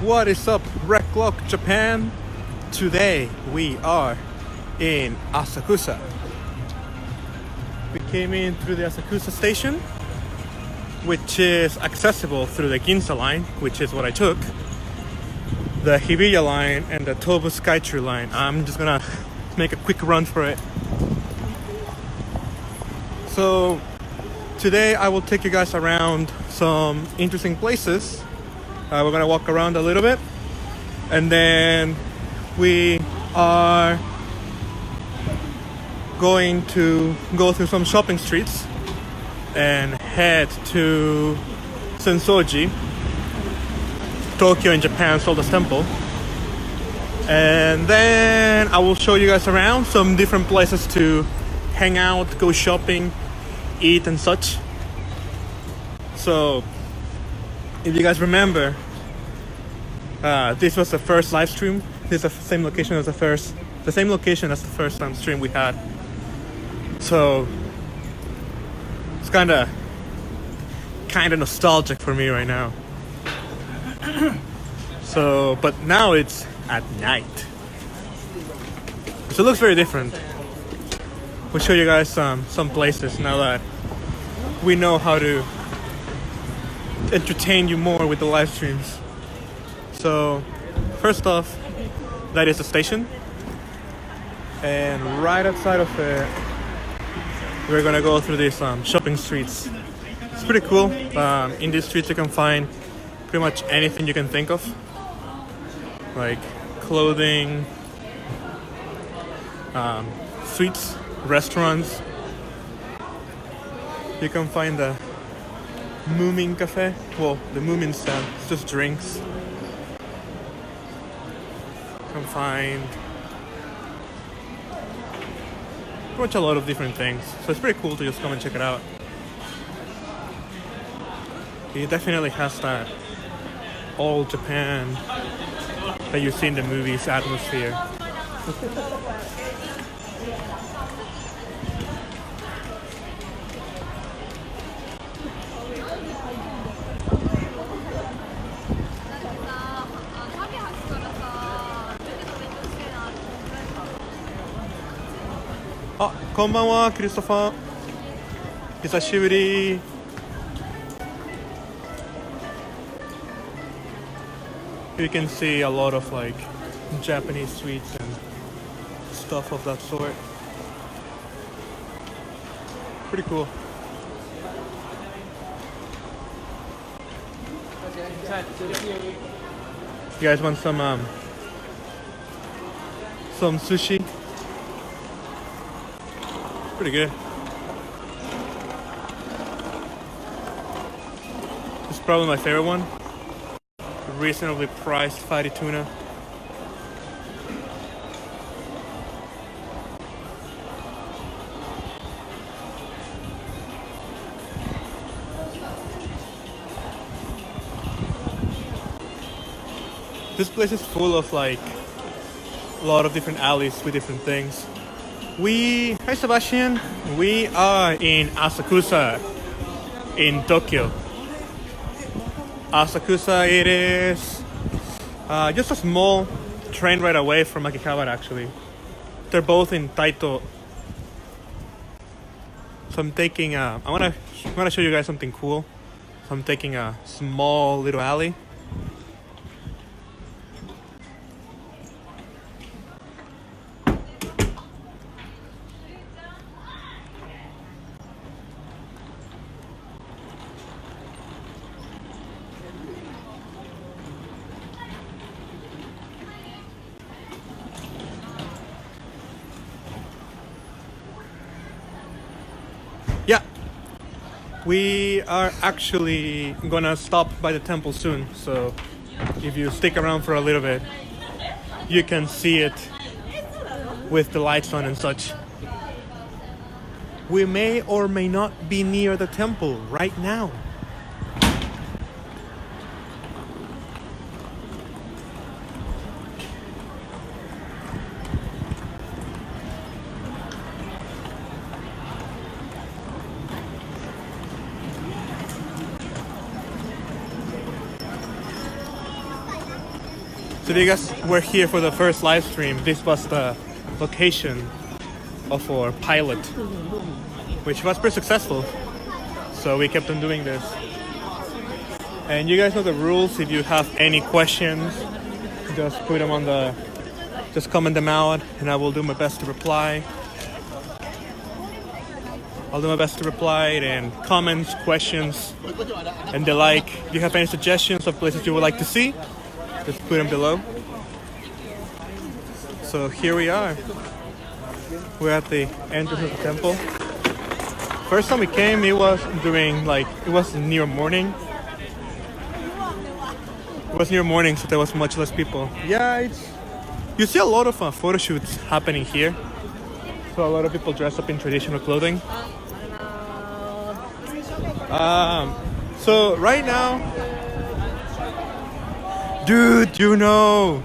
What is up, Rec Lock Japan? Today we are in Asakusa. We came in through the Asakusa station, which is accessible through the Ginza line, which is what I took, the Hibiya line, and the Tobu Skytree line. I'm just gonna make a quick run for it. So today I will take you guys around some interesting places. We're gonna walk around a little bit, and then we are going to go through some shopping streets and head to Sensō-ji, Tokyo in Japan, Sensō-ji Temple. And then I will show you guys around some different places to hang out, go shopping, eat and such. So if you guys remember, this was the first live stream. This is the same location as the first time stream we had. So it's kind of nostalgic for me right now. So, but now it's at night, so it looks very different. We'll show you guys some places now that we know how to entertain you more with the live streams. So first off, that is the station, and right outside of it we're gonna go through these shopping streets. It's pretty cool. In these streets you can find pretty much anything you can think of, like clothing, sweets, restaurants. You can find the Moomin Cafe. Well, the Moomin stand, it's just drinks. You can find pretty much a lot of different things. So it's pretty cool to just come and check it out. It definitely has that old Japan that you see in the movies atmosphere. Ah, こんばんは、クリストファー。久しぶり。You can see a lot of like Japanese sweets and stuff of that sort. Pretty cool. You guys want some sushi? Pretty good. This is probably my favorite one. Reasonably priced fatty tuna. This place is full of like a lot of different alleys with different things. Hi Sebastian, we are in Asakusa in Tokyo. Asakusa, it is just a small train ride away from Akihabara actually. They're both in Taito. So I'm taking I'm gonna show you guys something cool. So I'm taking a small little alley. Yeah, we are actually gonna stop by the temple soon, so if you stick around for a little bit, you can see it with the lights on and such. We may or may not be near the temple right now. So if you guys were here for the first live stream, this was the location of our pilot, which was pretty successful. So we kept on doing this. And you guys know the rules. If you have any questions, just put them just comment them out, and I will do my best to reply. I'll do my best to reply, and comments, questions, and the like. If you have any suggestions of places you would like to see, just put them below. So here we are. We're at the entrance of the temple. First time we came, it was near morning. It was near morning, so there was much less people. Yeah, you see a lot of photo shoots happening here. So a lot of people dress up in traditional clothing. So right now, dude, you know,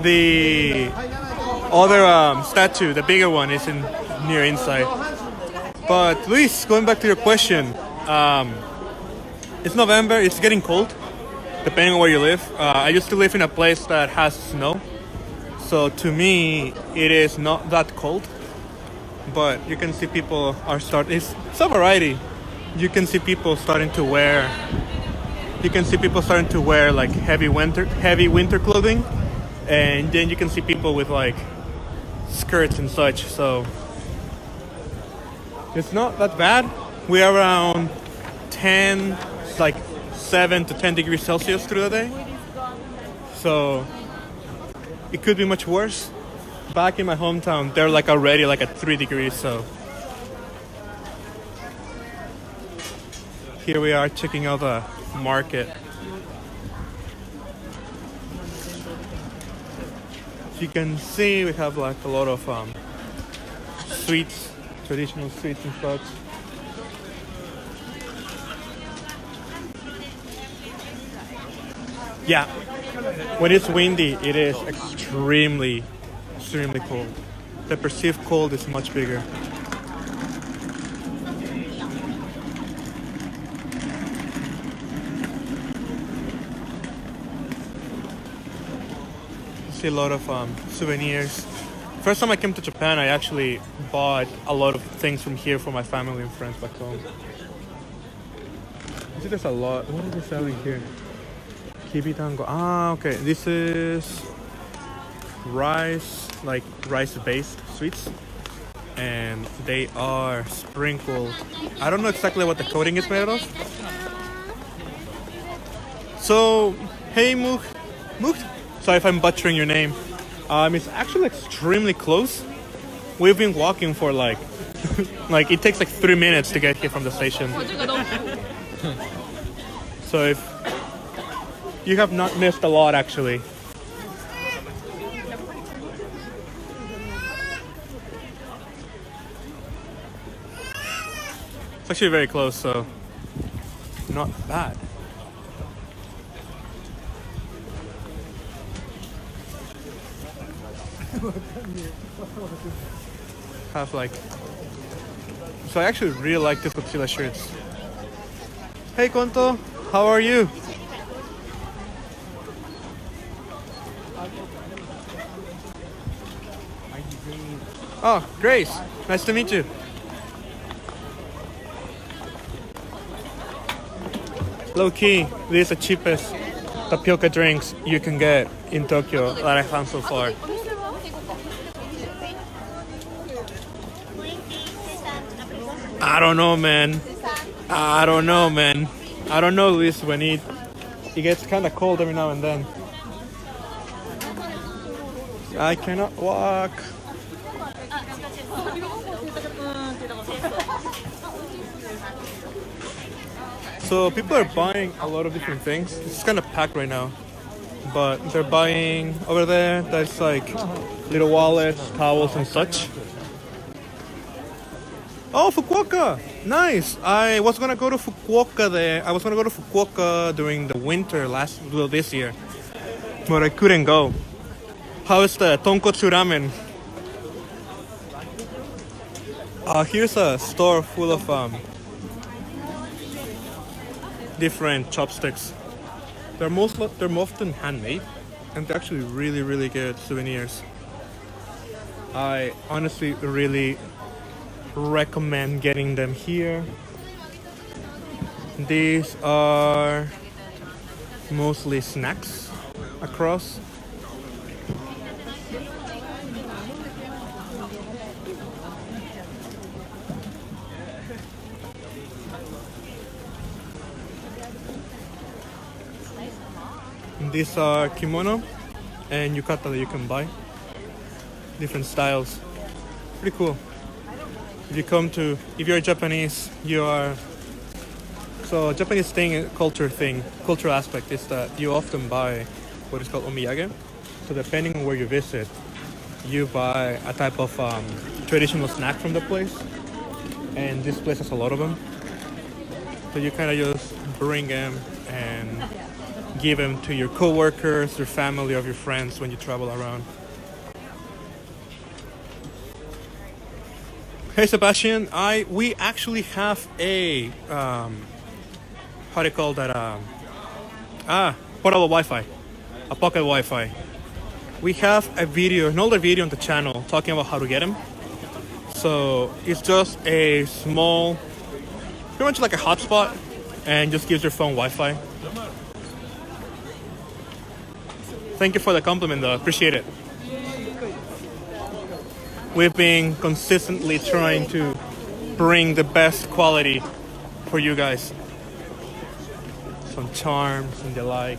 the other statue, the bigger one, is near inside. But Luis, going back to your question, it's November. It's getting cold, depending on where you live. I used to live in a place that has snow, so to me, it is not that cold. But you can see people are starting. It's a variety. You can see people starting to wear. Like heavy winter clothing, and then you can see people with like skirts and such. So it's not that bad. We are around 7 to 10 degrees Celsius through the day. So it could be much worse. Back in my hometown, they're like already like at 3 degrees. So here we are checking out the market. You can see we have like a lot of sweets, traditional sweets and such. Yeah, when it's windy, it is extremely cold. The perceived cold is much bigger. See a lot of souvenirs. First time I came to Japan, I actually bought a lot of things from here for my family and friends back home. You see there's a lot. What are they selling here? Kibitango. Ah, okay. This is rice-based sweets, and they are sprinkled. I don't know exactly what the coating is made of. So, hey Mook. Sorry if I'm butchering your name. It's actually extremely close. We've been walking for like it takes like 3 minutes to get here from the station. So if you have not missed a lot, actually. It's actually very close, so not bad. Have like, so I actually really like this Godzilla shirts. Hey Konto, how are you? Oh, Grace, nice to meet you. Low key, these are the cheapest tapioca drinks you can get in Tokyo that I found so far. I don't know, Luis, when it gets kind of cold every now and then. I cannot walk. So people are buying a lot of different things. It's kind of packed right now, but they're buying over there. That's like little wallets, towels, and such. Oh, Fukuoka! Nice! I was gonna go to Fukuoka during the winter this year, but I couldn't go. How is the tonkotsu ramen? Here's a store full of different chopsticks. they're often handmade, and they're actually really good souvenirs. I honestly really recommend getting them here. These are mostly snacks across. These are kimono and yukata that you can buy. Different styles. Pretty cool. If you're Japanese, so Japanese cultural aspect is that you often buy what is called omiyage. So depending on where you visit, you buy a type of traditional snack from the place. And this place has a lot of them. So you kind of just bring them and give them to your coworkers, your family, or your friends when you travel around. Hey Sebastian, we actually have a how do you call that? Portable Wi-Fi, a pocket Wi-Fi. We have an older video on the channel talking about how to get them. So it's just a small, pretty much like a hotspot, and just gives your phone Wi-Fi. Thank you for the compliment though, appreciate it. We've been consistently trying to bring the best quality for you guys. Some charms and the like.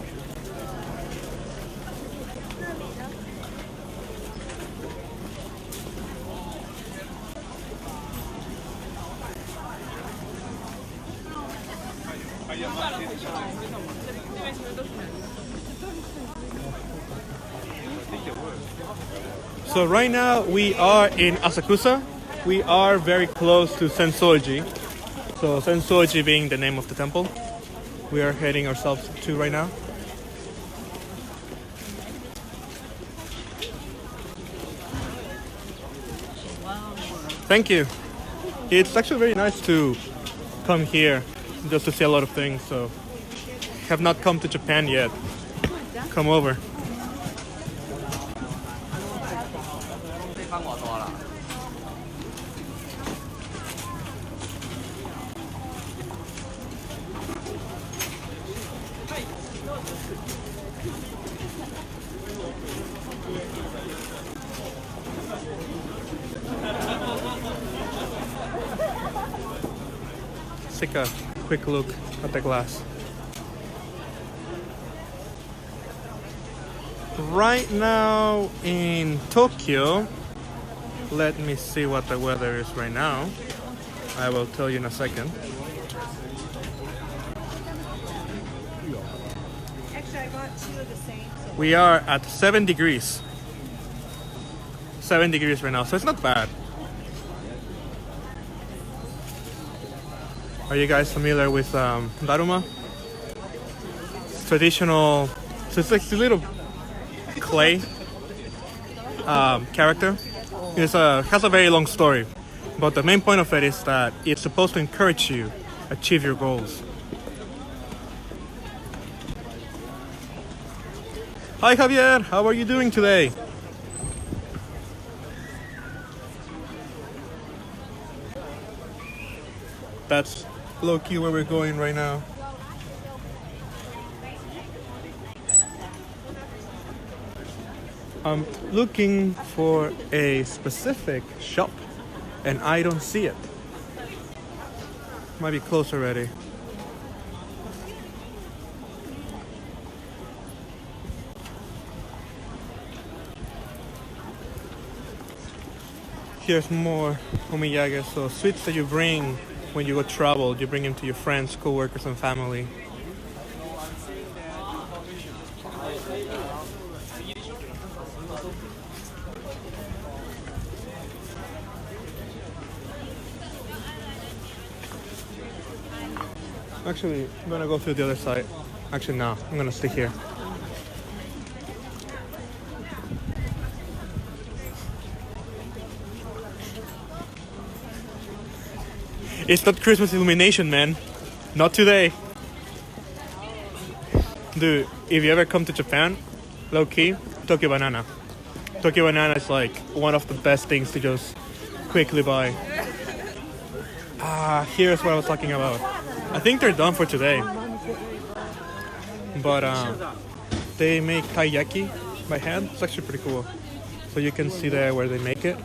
So right now we are in Asakusa. We are very close to Sensō-ji. So Sensō-ji being the name of the temple, we are heading ourselves to right now. Thank you. It's actually very nice to come here just to see a lot of things. So have not come to Japan yet. Come over. Take a quick look at the glass. Right now in Tokyo, let me see what the weather is right now. I will tell you in a second. Actually, I got two of the same. So We are at 7 degrees. 7 degrees right now, so it's not bad. Are you guys familiar with Daruma? It's traditional, so it's like a little clay character. It has a very long story, but the main point of it is that it's supposed to encourage you achieve your goals. Hi Javier, how are you doing today? That's low-key where we're going right now. I'm looking for a specific shop and I don't see it. Might be closed already. Here's more omiyage, so sweets that you bring when you go travel, you bring them to your friends, co-workers, and family. Actually, I'm gonna go through the other side. Actually, no, I'm gonna stay here. It's not Christmas illumination, man. Not today. Dude, if you ever come to Japan, low key, Tokyo Banana. Tokyo Banana is like one of the best things to just quickly buy. Here's what I was talking about. I think they're done for today. But they make taiyaki by hand. It's actually pretty cool. So you can see there where they make it.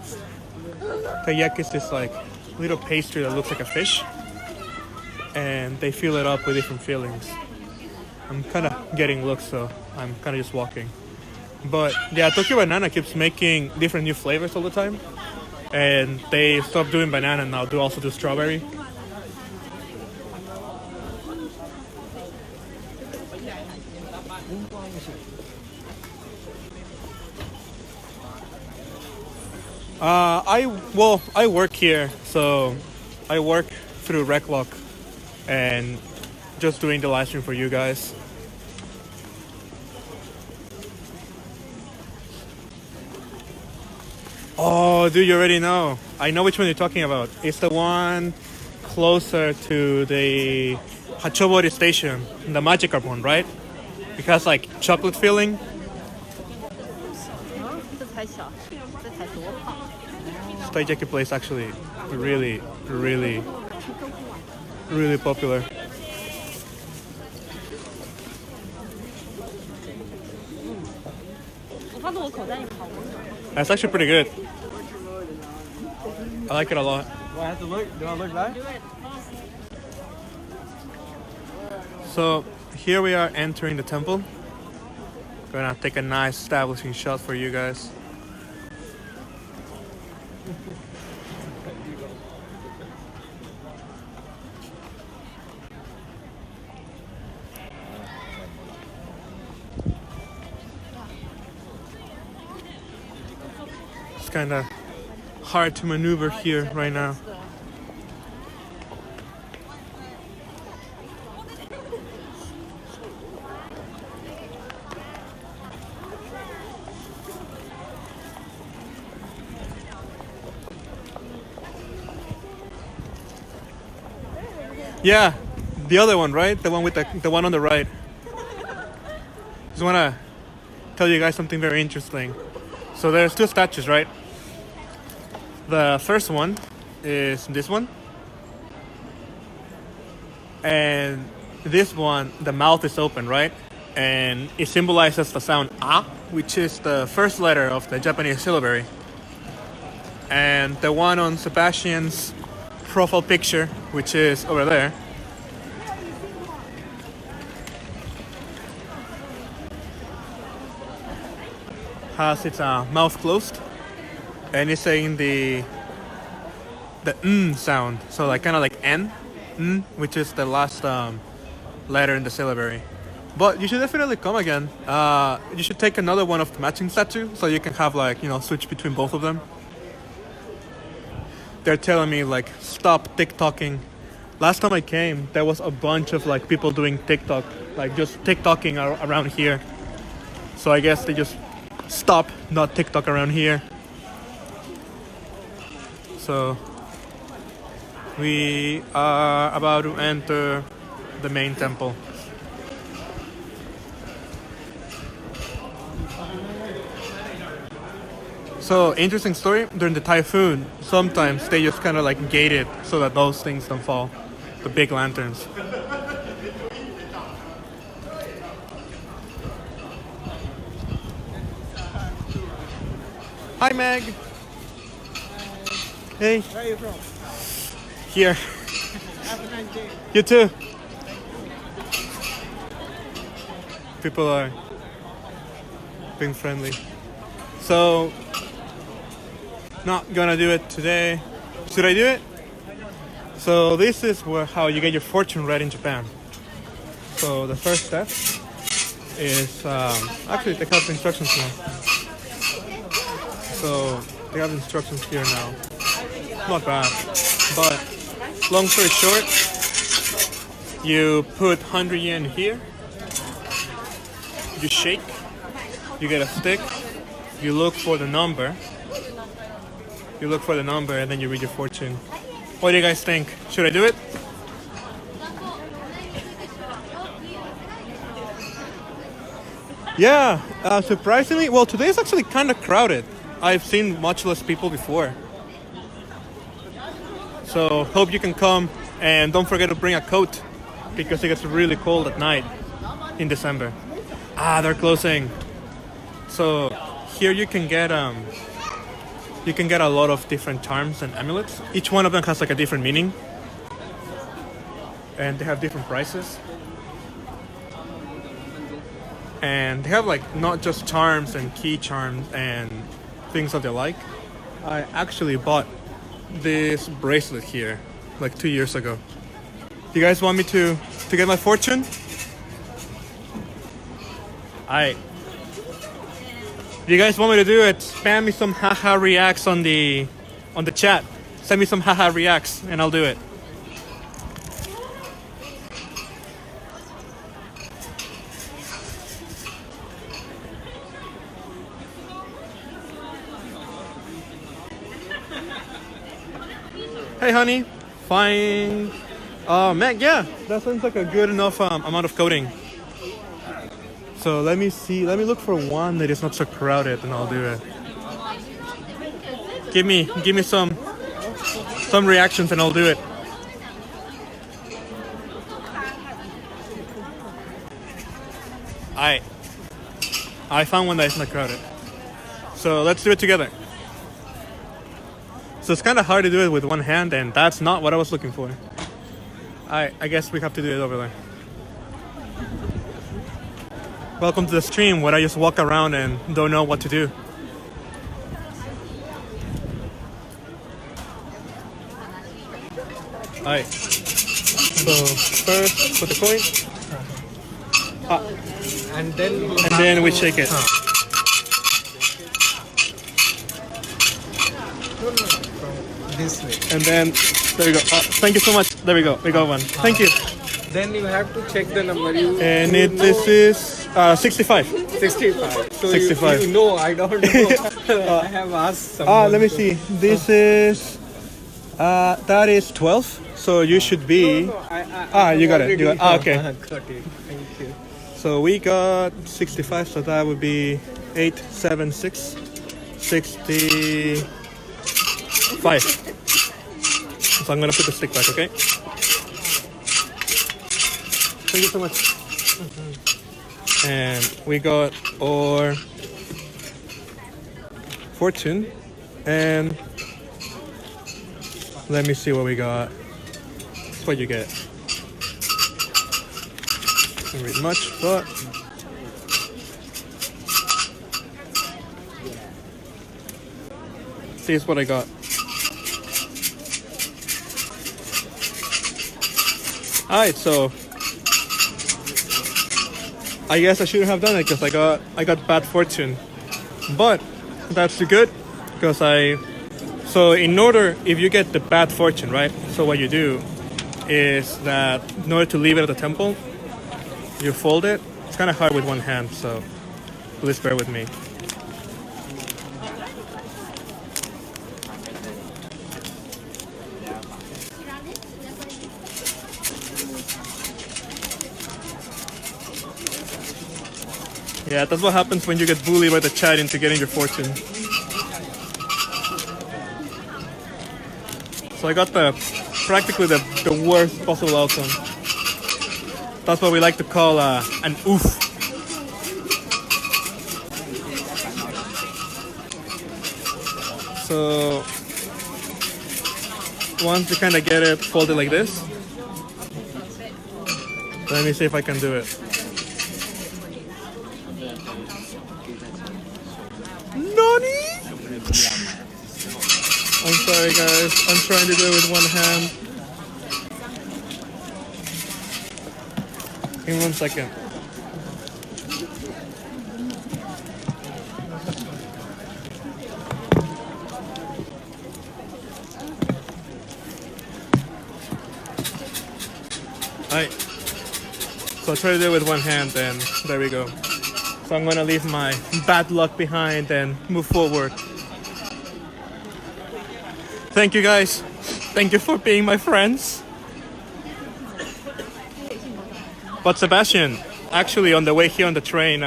Taiyaki is this like little pastry that looks like a fish. And they fill it up with different fillings. I'm kind of getting looks, so I'm kind of just walking. But yeah, Tokyo Banana keeps making different new flavors all the time. And they stopped doing banana and now do also do strawberry. I work here, so I work through Reclock and just doing the live stream for you guys. Oh, dude, you already know. I know which one you're talking about. It's the one closer to the Hachobori station, the magical one, right? Because like chocolate filling. This taiyaki place actually really popular. That's actually pretty good. I like it a lot. Do I have to look? Do I look back? So here we are entering the temple. Gonna take a nice establishing shot for you guys. It's kind of hard to maneuver here right now. Yeah, the other one, right? The one with the one on the right. Just wanna tell you guys something very interesting. So there's two statues, right? The first one is this one. And this one, the mouth is open, right? And it symbolizes the sound A, which is the first letter of the Japanese syllabary. And the one on Sebastian's profile picture, which is over there, has its mouth closed, and it's saying the n sound, so like kind of like n, which is the last letter in the syllabary. But you should definitely come again. You should take another one of the matching statue, so you can have like, you know, switch between both of them. They're telling me like stop TikToking. Last time I came, there was a bunch of like people doing TikTok, like just TikToking around here. So I guess they just stop not TikTok around here. So we are about to enter the main temple. So, interesting story, during the typhoon, sometimes they just kind of like gate it so that those things don't fall. The big lanterns. Hi, Meg. Hey. Where are you from? Here. Have a nice day. You too. People are being friendly. So, not gonna do it today. Should I do it? So this is how you get your fortune read in Japan. So the first step is actually they have instructions now. So they have instructions here now. Not bad, but long story short, you put 100 yen here. You shake. You get a stick. You look for the number. You look for the number and then you read your fortune. What do you guys think? Should I do it? Yeah, surprisingly, well, today is actually kind of crowded. I've seen much less people before. So hope you can come, and don't forget to bring a coat because it gets really cold at night in December. Ah, they're closing. So here you can get a lot of different charms and amulets. Each one of them has like a different meaning, and they have different prices. And they have like not just charms and key charms and things of the like. I actually bought this bracelet here like 2 years ago. You guys want me to get my fortune? If you guys want me to do it, spam me some haha reacts on the chat. Send me some haha reacts and I'll do it. Hey honey, fine. Man, yeah, that sounds like a good enough amount of coding. So let me see. Let me look for one that is not so crowded, and I'll do it. Give me some reactions, and I'll do it. I found one that is not crowded. So let's do it together. So it's kind of hard to do it with one hand, and that's not what I was looking for. I guess we have to do it over there. Welcome to the stream where I just walk around and don't know what to do. Alright. So first put the coin. And then We shake it. this way. And then there we go. Thank you so much. There we go. We got one. Thank you. Then you have to check the number. And this is 65. 65. So 65. You know, I don't know. I have asked someone. Let me see. This is that is 12. So you should be. You got it. Okay. Got it. Thank you. So we got 65. So that would be 8, 7, 6, 65. So I'm gonna put the stick back. Okay. Thank you so much. And we got our fortune, and let me see what we got. That's what you get. Don't read much, but here's what I got. Alright, so I guess I shouldn't have done it because I got bad fortune, but that's good because so if you get the bad fortune, right? So what you do is that in order to leave it at the temple, you fold it. It's kind of hard with one hand, so please bear with me. Yeah, that's what happens when you get bullied by the chat into getting your fortune. So I got practically the worst possible outcome. That's what we like to call an oof. So once you kind of get it folded like this, let me see if I can do it. I'm sorry guys, I'm trying to do it with one hand. Give me 1 second. Alright. So I'll try to do it with one hand, and there we go. So I'm gonna leave my bad luck behind and move forward. Thank you guys. Thank you for being my friends. But Sebastian, actually on the way here on the train,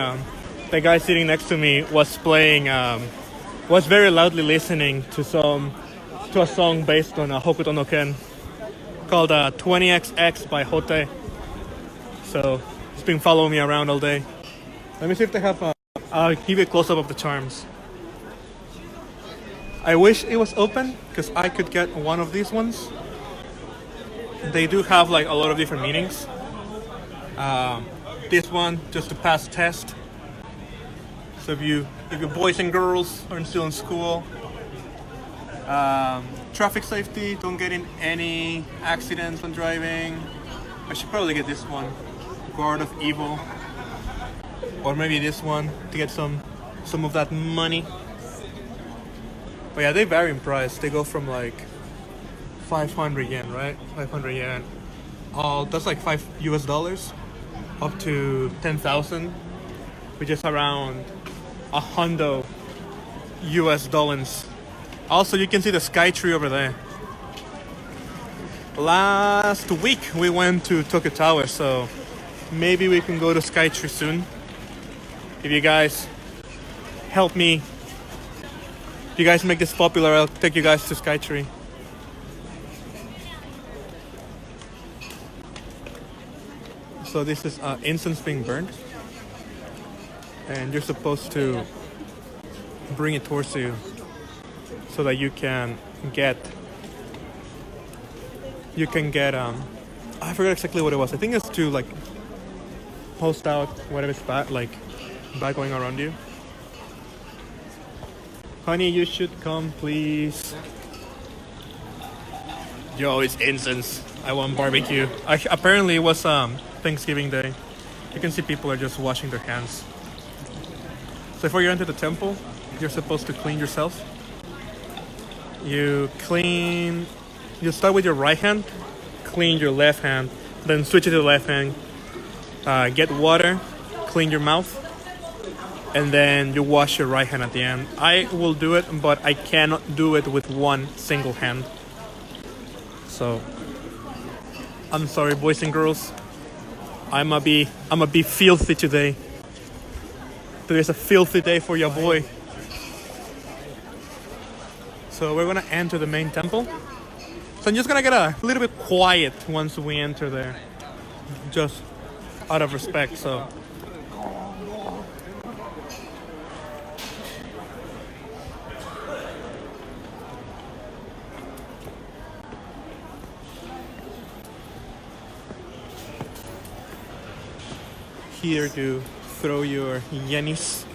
the guy sitting next to me was playing, was very loudly listening to a song based on Hokuto no Ken called 20XX by Hote. So he's been following me around all day. Let me see if they have. I'll give you a close up of the charms. I wish it was open because I could get one of these ones. They do have like a lot of different meanings. This one just to pass test. So if you boys and girls are still in school, traffic safety, don't get in any accidents when driving. I should probably get this one, Guard of Evil, or maybe this one to get some of that money. But yeah, they vary in price. They go from like 500 yen, right? 500 yen. That's like $5 up to 10,000, which is around $100. Also, you can see the sky tree over there. Last week we went to Tokyo Tower, so maybe we can go to Sky Tree soon. If you guys help me, if you guys make this popular, I'll take you guys to Sky Tree. So this is incense being burned, and you're supposed to bring it towards you so that you can get I forgot exactly what it was. I think it's to like post out whatever's bad going around you. Honey, you should come, please. Yo, it's incense. I want barbecue. Apparently it was Thanksgiving Day. You can see people are just washing their hands. So before you enter the temple, you're supposed to clean yourself. You start with your right hand, clean your left hand, then switch it to the left hand, get water, clean your mouth, and then you wash your right hand at the end. I will do it, but I cannot do it with one single hand. So I'm sorry, boys and girls. I'ma be filthy today. Today's a filthy day for your boy. So we're gonna enter the main temple. So I'm just gonna get a little bit quiet once we enter there, just out of respect. So here to throw your yenis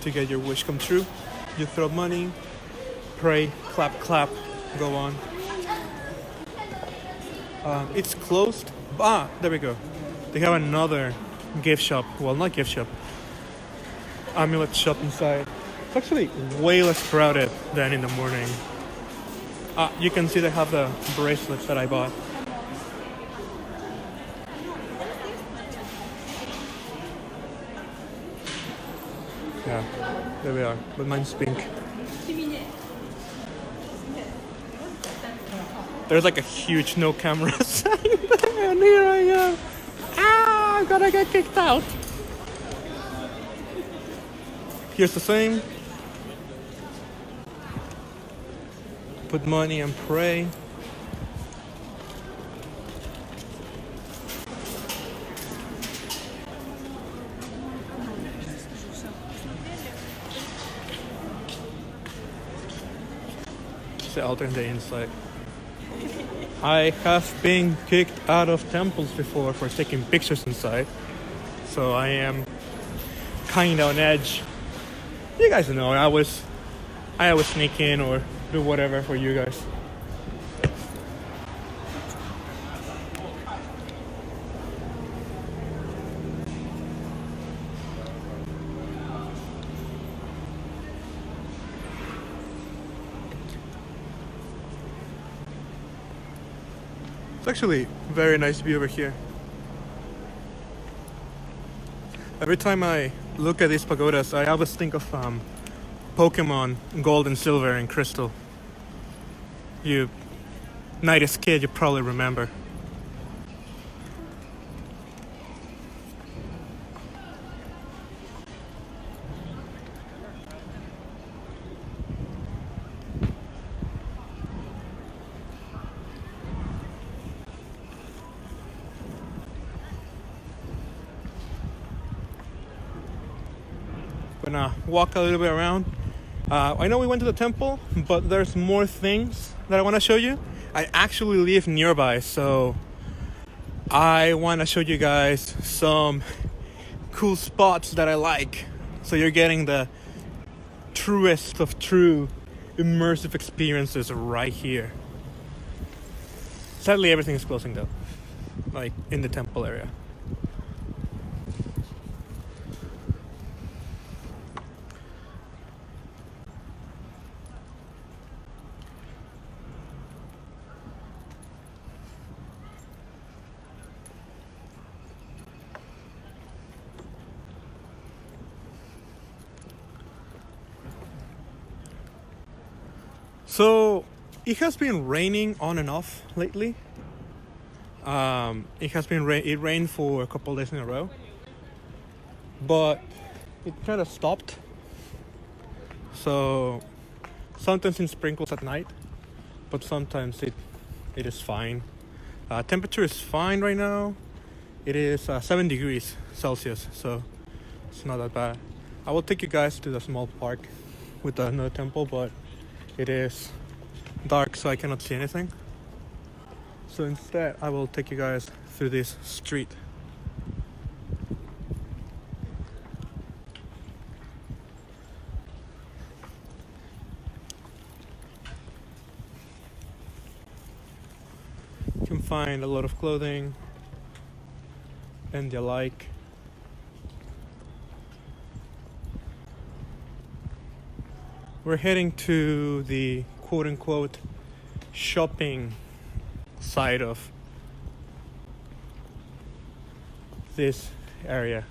to get your wish come true. You throw money, pray, clap, clap, go on. It's closed. There we go. They have another gift shop. Well, not gift shop. Amulet shop inside. It's actually way less crowded than in the morning. You can see they have the bracelets that I bought. Yeah, there we are. But mine's pink. There's like a huge no camera sign there, and here I am. I'm gonna get kicked out. Here's the same. Put money and pray. It's the altar on the inside. I have been kicked out of temples before for taking pictures inside, so I am kind of on edge. You guys know I always sneak in or do whatever for you guys. It's actually very nice to be over here. Every time I look at these pagodas, I always think of Pokemon Gold and Silver and Crystal. You, Nidus kid, you probably remember. Gonna walk a little bit around. I know we went to the temple, but there's more things that I want to show you. I actually live nearby, so I want to show you guys some cool spots that I like. So you're getting the truest of true immersive experiences right here. Sadly, everything is closing though, like in the temple area. So it has been raining on and off lately. It rained for a couple days in a row, but it kind of stopped. So sometimes it sprinkles at night, but sometimes it is fine. Temperature is fine right now. It is 7 degrees Celsius, so it's not that bad. I will take you guys to the small park with another temple, but it is dark, so I cannot see anything. So instead, I will take you guys through this street. You can find a lot of clothing and the like. We're heading to the quote-unquote shopping side of this area.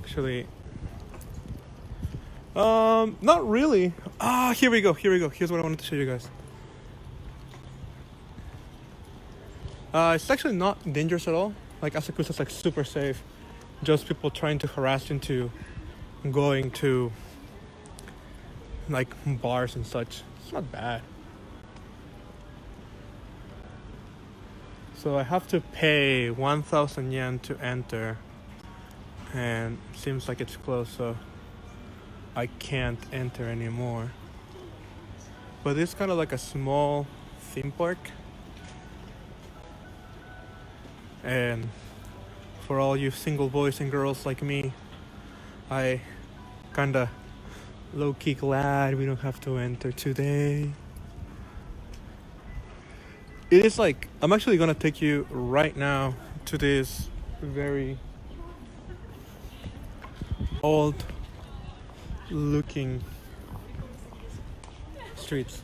Actually, not really. Here we go. Here's what I wanted to show you guys. It's actually not dangerous at all. Like, Asakusa is like super safe. Just people trying to harass into going to like bars and such. It's not bad. So I have to pay 1,000 yen to enter, and seems like it's closed, so I can't enter anymore. But it's kind of like a small theme park, and for all you single boys and girls like me, I kinda low-key glad we don't have to enter today. It is like, I'm actually gonna take you right now to this very old looking streets.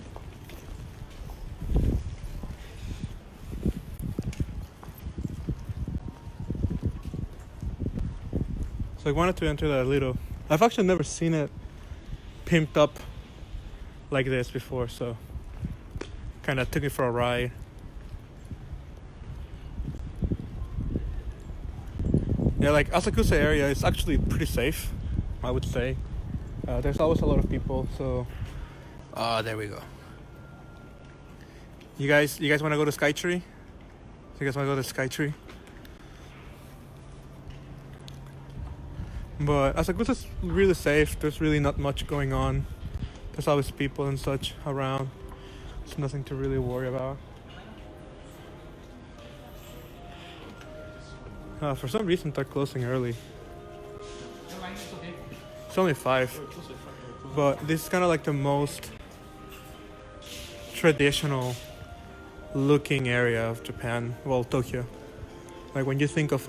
So I wanted to enter that little, I've actually never seen it pimped up like this before, so kind of took me for a ride. Yeah, like Asakusa area is actually pretty safe, I would say. There's always a lot of people, so there we go. You guys want to go to Skytree? You guys want to go to Skytree? But Asakusa's really safe. There's really not much going on. There's always people and such around. It's nothing to really worry about. For some reason, they're closing early. It's only 5. But this is kind of like the most traditional looking area of Japan. Well, Tokyo. Like when you think of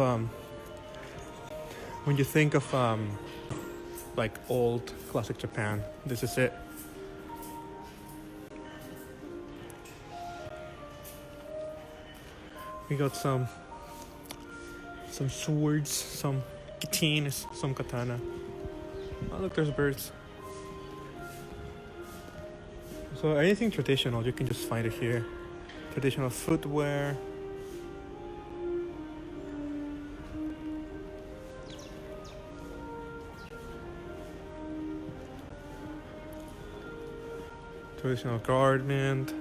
like old classic Japan, this is it. We got some swords, some katanas, some katana. Oh look, there's birds. So anything traditional, you can just find it here. Traditional footwear. Traditional garment.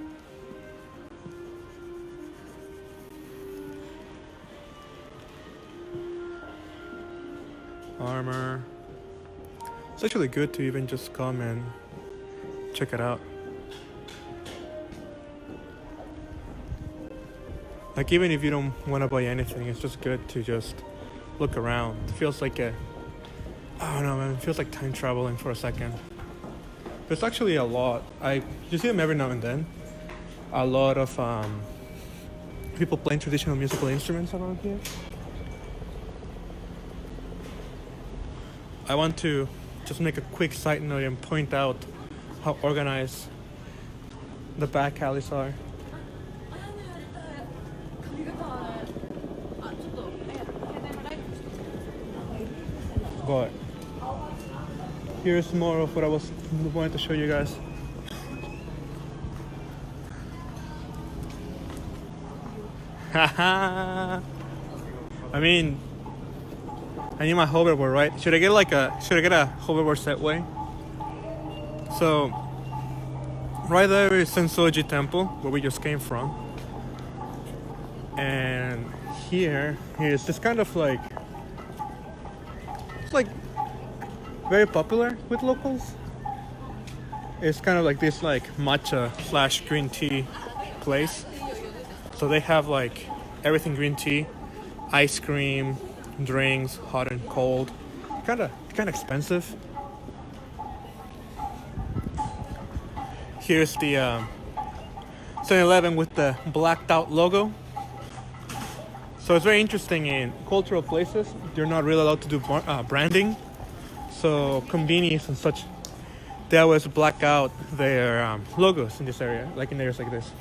Armor. It's actually good to even just come and check it out. Like even if you don't want to buy anything, it's just good to just look around. It feels like I don't know, man. It feels like time traveling for a second. There's actually a lot. You see them every now and then. A lot of people playing traditional musical instruments around here. I want to just make a quick side note and point out how organized the back alleys are. But here's more of what I was wanting to show you guys. Haha. I mean, I need my hoverboard, right? Should I get a hoverboard Segway? So right there is Sensō-ji Temple, where we just came from. And here's this kind of like, it's like very popular with locals. It's kind of like this like matcha / green tea place. So they have like everything green tea, ice cream, drinks, hot and cold. Kind of expensive. Here's the 7-Eleven with the blacked out logo. So it's very interesting in cultural places. They're not really allowed to do branding. So convenience and such, they always black out their logos in this area, like in areas like this.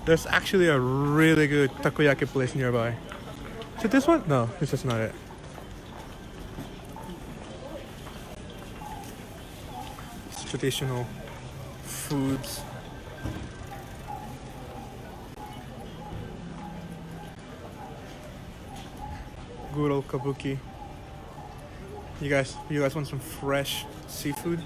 There's actually a really good takoyaki place nearby. Is it this one? No, this is not it. It's traditional foods. Good old kabuki. You guys want some fresh seafood?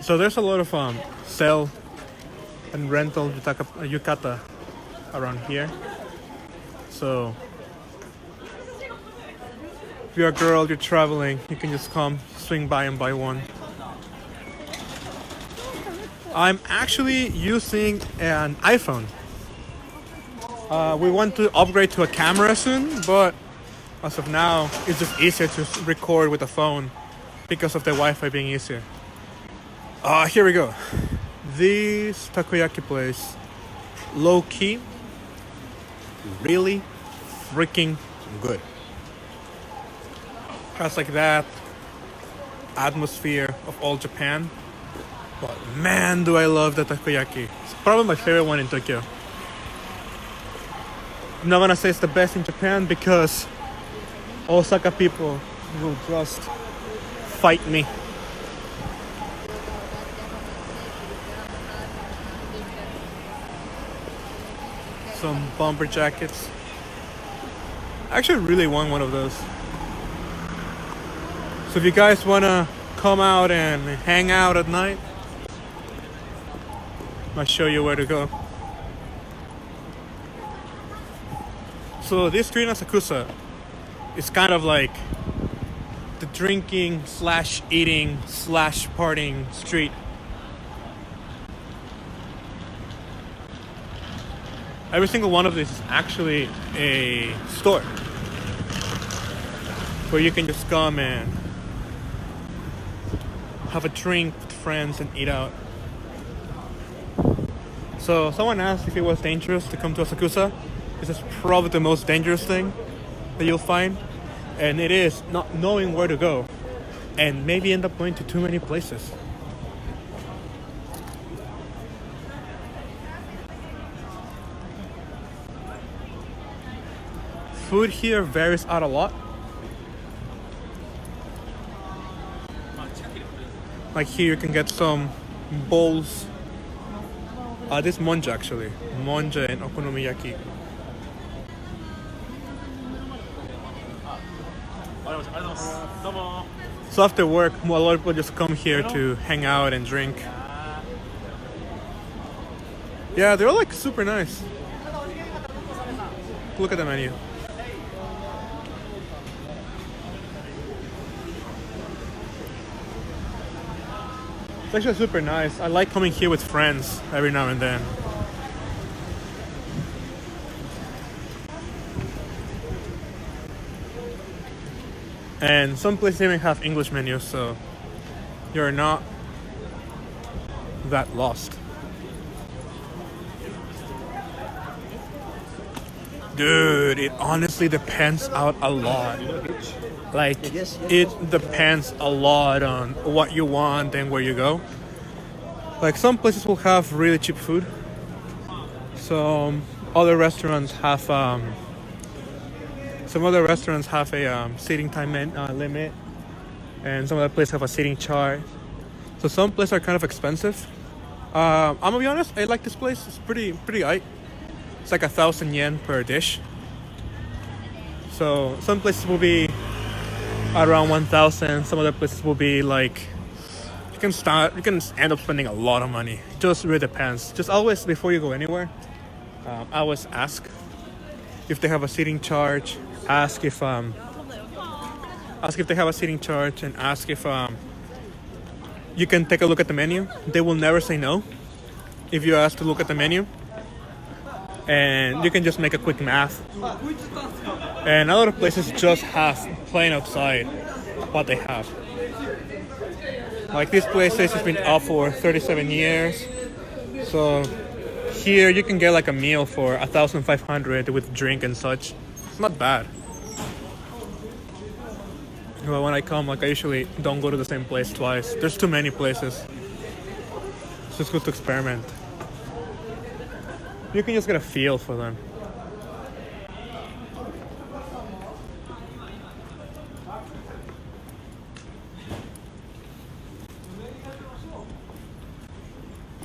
So there's a lot of sell and rental yukata around here. So if you're a girl, you're traveling, you can just come, swing by and buy one. I'm actually using an iPhone. We want to upgrade to a camera soon, but as of now, it's just easier to record with a phone because of the Wi-Fi being easier. Here we go. This takoyaki place, low key, really freaking good. Has like that atmosphere of all Japan. But man, do I love the takoyaki. It's probably my favorite one in Tokyo. I'm not gonna say it's the best in Japan because Osaka people will just fight me. Some bomber jackets. I actually really want one of those. So if you guys wanna come out and hang out at night, I'll show you where to go. So this street in Asakusa is kind of like the drinking / eating / partying street. Every single one of these is actually a store where you can just come and have a drink with friends and eat out. So someone asked if it was dangerous to come to Asakusa. This is probably the most dangerous thing that you'll find, and it is not knowing where to go. and maybe end up going to too many places. Food here varies out a lot. Like here you can get some bowls. This monja actually. Monja and okonomiyaki. So after work, a lot of people just come here to hang out and drink. Yeah, they're all like super nice. Look at the menu. It's actually super nice. I like coming here with friends every now and then. And some places even have English menus, so you're not that lost. Dude, it honestly depends out a lot. Like, it depends a lot on what you want and where you go. Like, some places will have really cheap food. Some other restaurants have a seating time limit, and some other places have a seating chart. So some places are kind of expensive. I'm gonna be honest, I like this place. It's pretty aight. It's like 1,000 yen per dish. So some places will be around 1,000. Some other places will be like you can end up spending a lot of money. It just really depends. Just always before you go anywhere, always ask if they have a seating charge. Ask if they have a seating charge, and ask if you can take a look at the menu. They will never say no if you ask to look at the menu, and you can just make a quick math. And a lot of places just have plain outside what they have. Like this place says it's been up for 37 years. So here you can get like a meal for 1,500 with drink and such. It's not bad. But when I come, like I usually don't go to the same place twice. There's too many places. It's just good to experiment. You can just get a feel for them.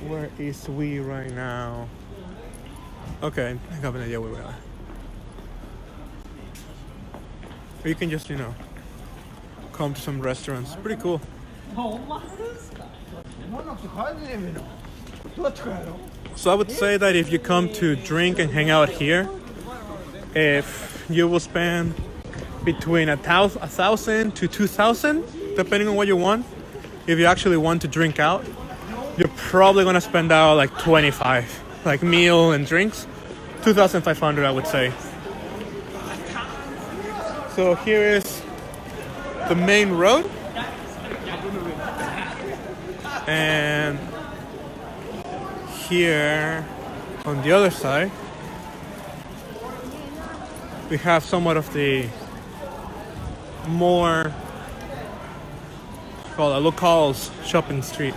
Where is we right now? Okay, I have an idea where we are. Or you can just, come to some restaurants. Pretty cool. So I would say that if you come to drink and hang out here, if you will spend between 1,000 to 2,000, depending on what you want. If you actually want to drink out, you're probably gonna spend out like 25, like meal and drinks, 2,500 I would say. So here is the main road, and here on the other side we have somewhat of the more called a locals shopping street.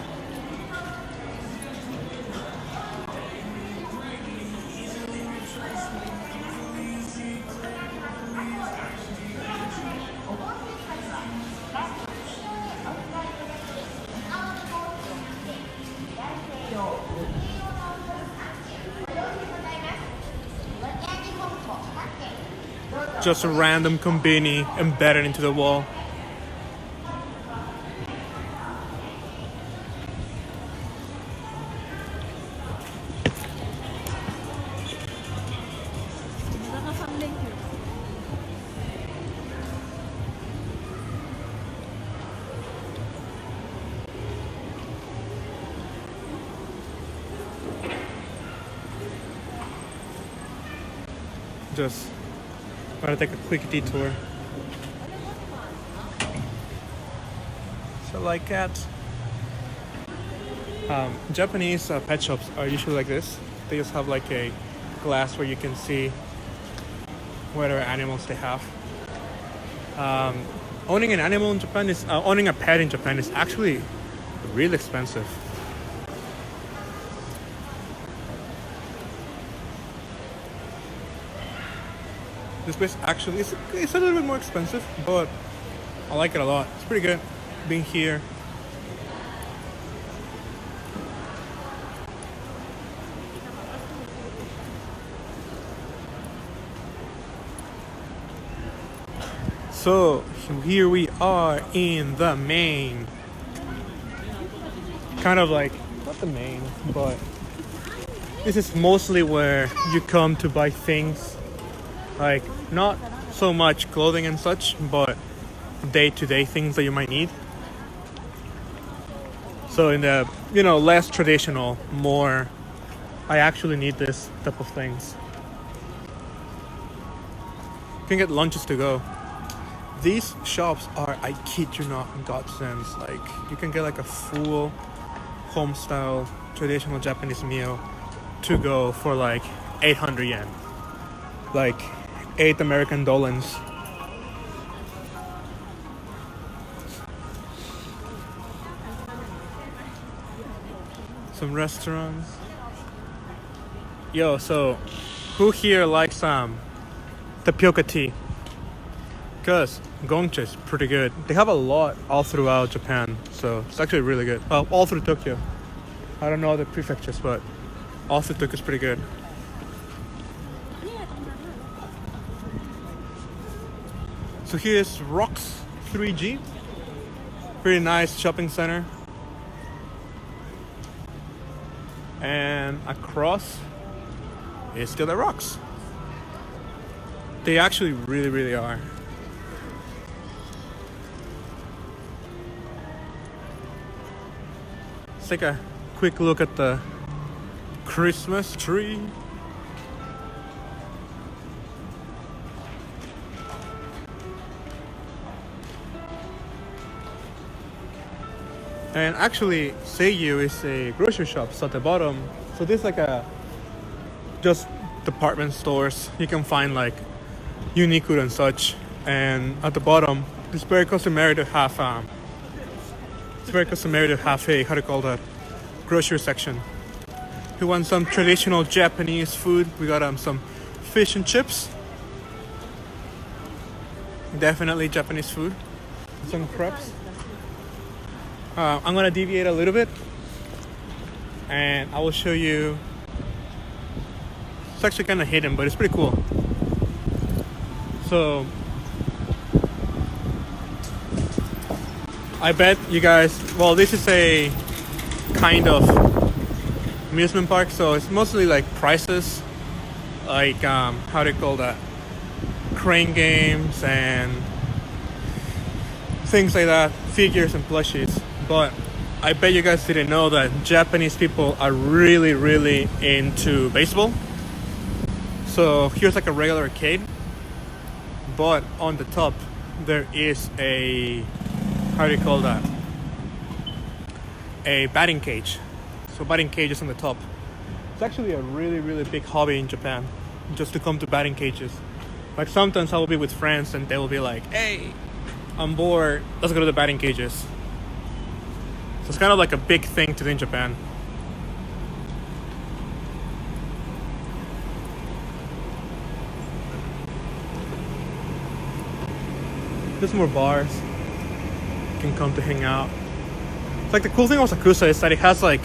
Just a random konbini embedded into the wall. Just want to take a quick detour. So like that. Japanese pet shops are usually like this. They just have like a glass where you can see whatever animals they have. owning an animal in Japan is owning a pet in Japan is actually really expensive. This place actually it's a little bit more expensive, but I like it a lot. It's pretty good being here. So here we are in the main, kind of like, not the main, but this is mostly where you come to buy things, like not so much clothing and such, but day-to-day things that you might need. So in the, less traditional, more, I actually need this type of things. You can get lunches to go. These shops are, I kid you not, godsends. Like, you can get like a full home-style traditional Japanese meal to go for like 800 yen. Like 8 American dollars. Some restaurants. Yo, so who here likes tapioca tea? Because gongcha is pretty good. They have a lot all throughout Japan, so it's actually really good. All through Tokyo. I don't know the prefectures, but all through Tokyo is pretty good. So here's Rocks 3G. Pretty nice shopping center. And across is still the Rocks. They actually really, really are. Let's take a quick look at the Christmas tree. And actually, Seiyu is a grocery shop, so at the bottom, so this is like a just department stores. You can find like Uniqlo and such. And at the bottom, it's very customary to have a how to call that, grocery section. If you want some traditional Japanese food, we got some fish and chips. Definitely Japanese food. Some crepes. I'm gonna deviate a little bit and I will show you. It's actually kind of hidden, but it's pretty cool. So I bet you guys, well, this is a kind of amusement park, so it's mostly like prices, like how do you call that, crane games and things like that, figures and plushies. But I bet you guys didn't know that Japanese people are really, really into baseball. So here's like a regular arcade, but on the top there is a, how do you call that, a batting cage. So batting cage is on the top. It's actually a really, really big hobby in Japan, just to come to batting cages. Like sometimes I will be with friends and they will be like, hey, I'm bored, let's go to the batting cages. So it's kind of like a big thing to do in Japan. There's more bars. You can come to hang out. It's like the cool thing about Asakusa is that it has like,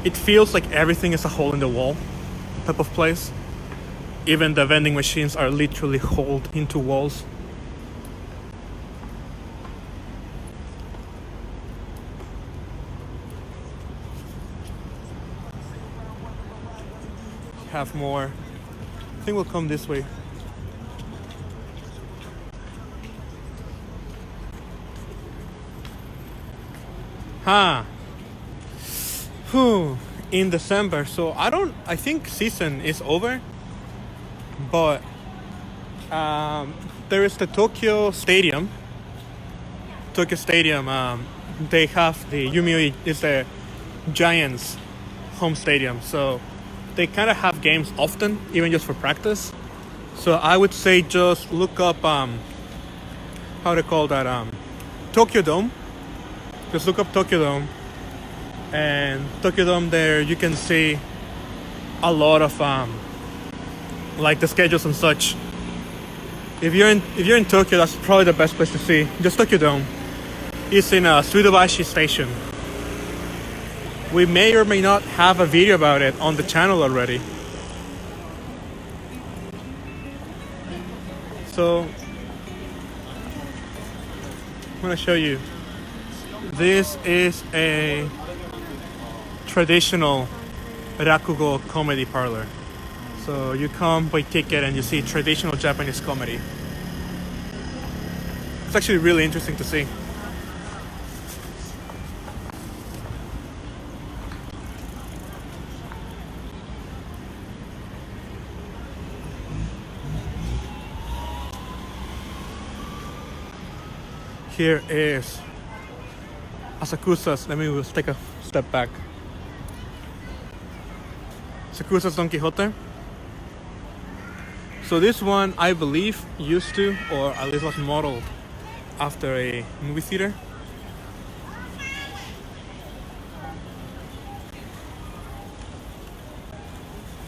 it feels like everything is a hole in the wall type of place. Even the vending machines are literally holed into walls. Have more. I think we'll come this way. In December, so I think season is over, but there is the Tokyo Stadium. They have the Yomiuri, is the Giants home stadium, so they kind of have games often, even just for practice. So I would say just look up how to call that, Tokyo Dome. Just look up Tokyo Dome, and Tokyo Dome, there you can see a lot of like the schedules and such. If you're in Tokyo, that's probably the best place to see. Just Tokyo Dome. It's in Suidobashi Station. We may or may not have a video about it on the channel already. So I'm gonna show you. This is a traditional rakugo comedy parlor. So you come buy ticket and you see traditional Japanese comedy. It's actually really interesting to see. Here is Asakusa's. Let me take a step back. Asakusa's Don Quijote. So this one, I believe, used to, or at least was modeled after a movie theater.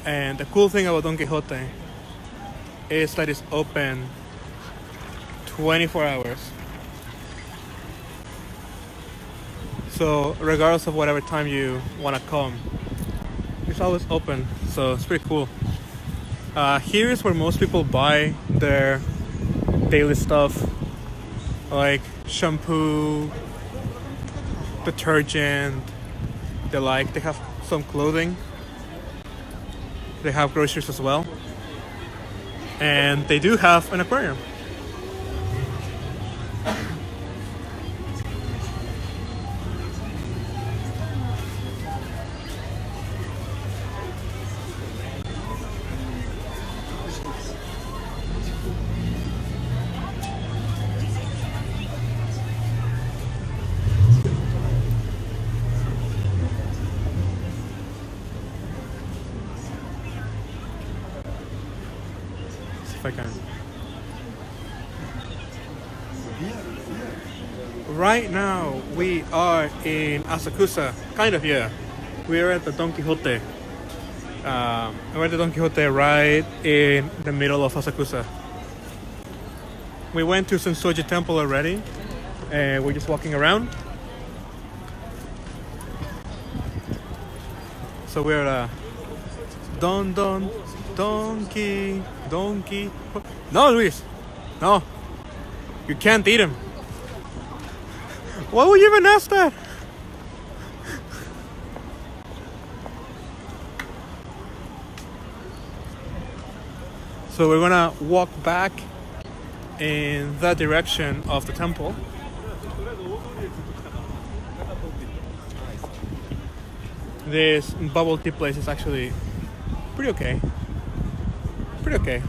And the cool thing about Don Quijote is that it's open 24 hours. So regardless of whatever time you want to come, it's always open. So it's pretty cool. Here is where most people buy their daily stuff, like shampoo, detergent, they have some clothing, they have groceries as well, and they do have an aquarium. If I can. Right now we are in Asakusa, kind of, yeah. We are at the Don Quijote. We're at the Don Quijote right in the middle of Asakusa. We went to Sensō-ji Temple already, and we're just walking around. So we're at Donkey. No, Luis. No. You can't eat him. Why would you even ask that? So we're gonna walk back in that direction of the temple. This bubble tea place is actually pretty okay. Pretty okay.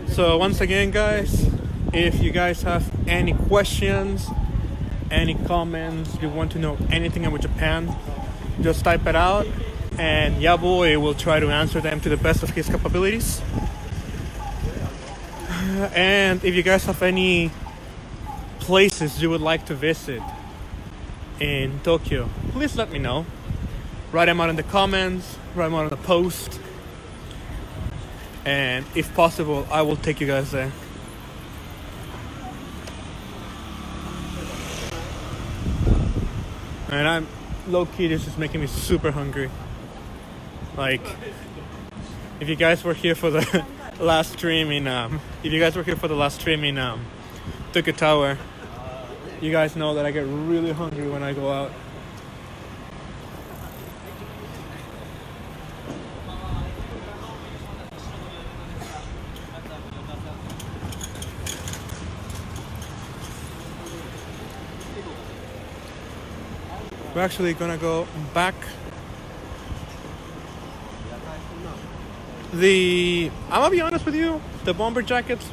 So once again, guys, if you guys have any questions, any comments, you want to know anything about Japan, just type it out, and Yaboy will try to answer them to the best of his capabilities. And if you guys have any places you would like to visit in Tokyo, please let me know. Write them out in the comments, write them out in the post, and if possible, I will take you guys there. And I'm low-key, this is making me super hungry. Like, if you guys were here for the last stream in Tokyo Tower, you guys know that I get really hungry when I go out. We're actually gonna go back. I'm gonna be honest with you, the bomber jackets,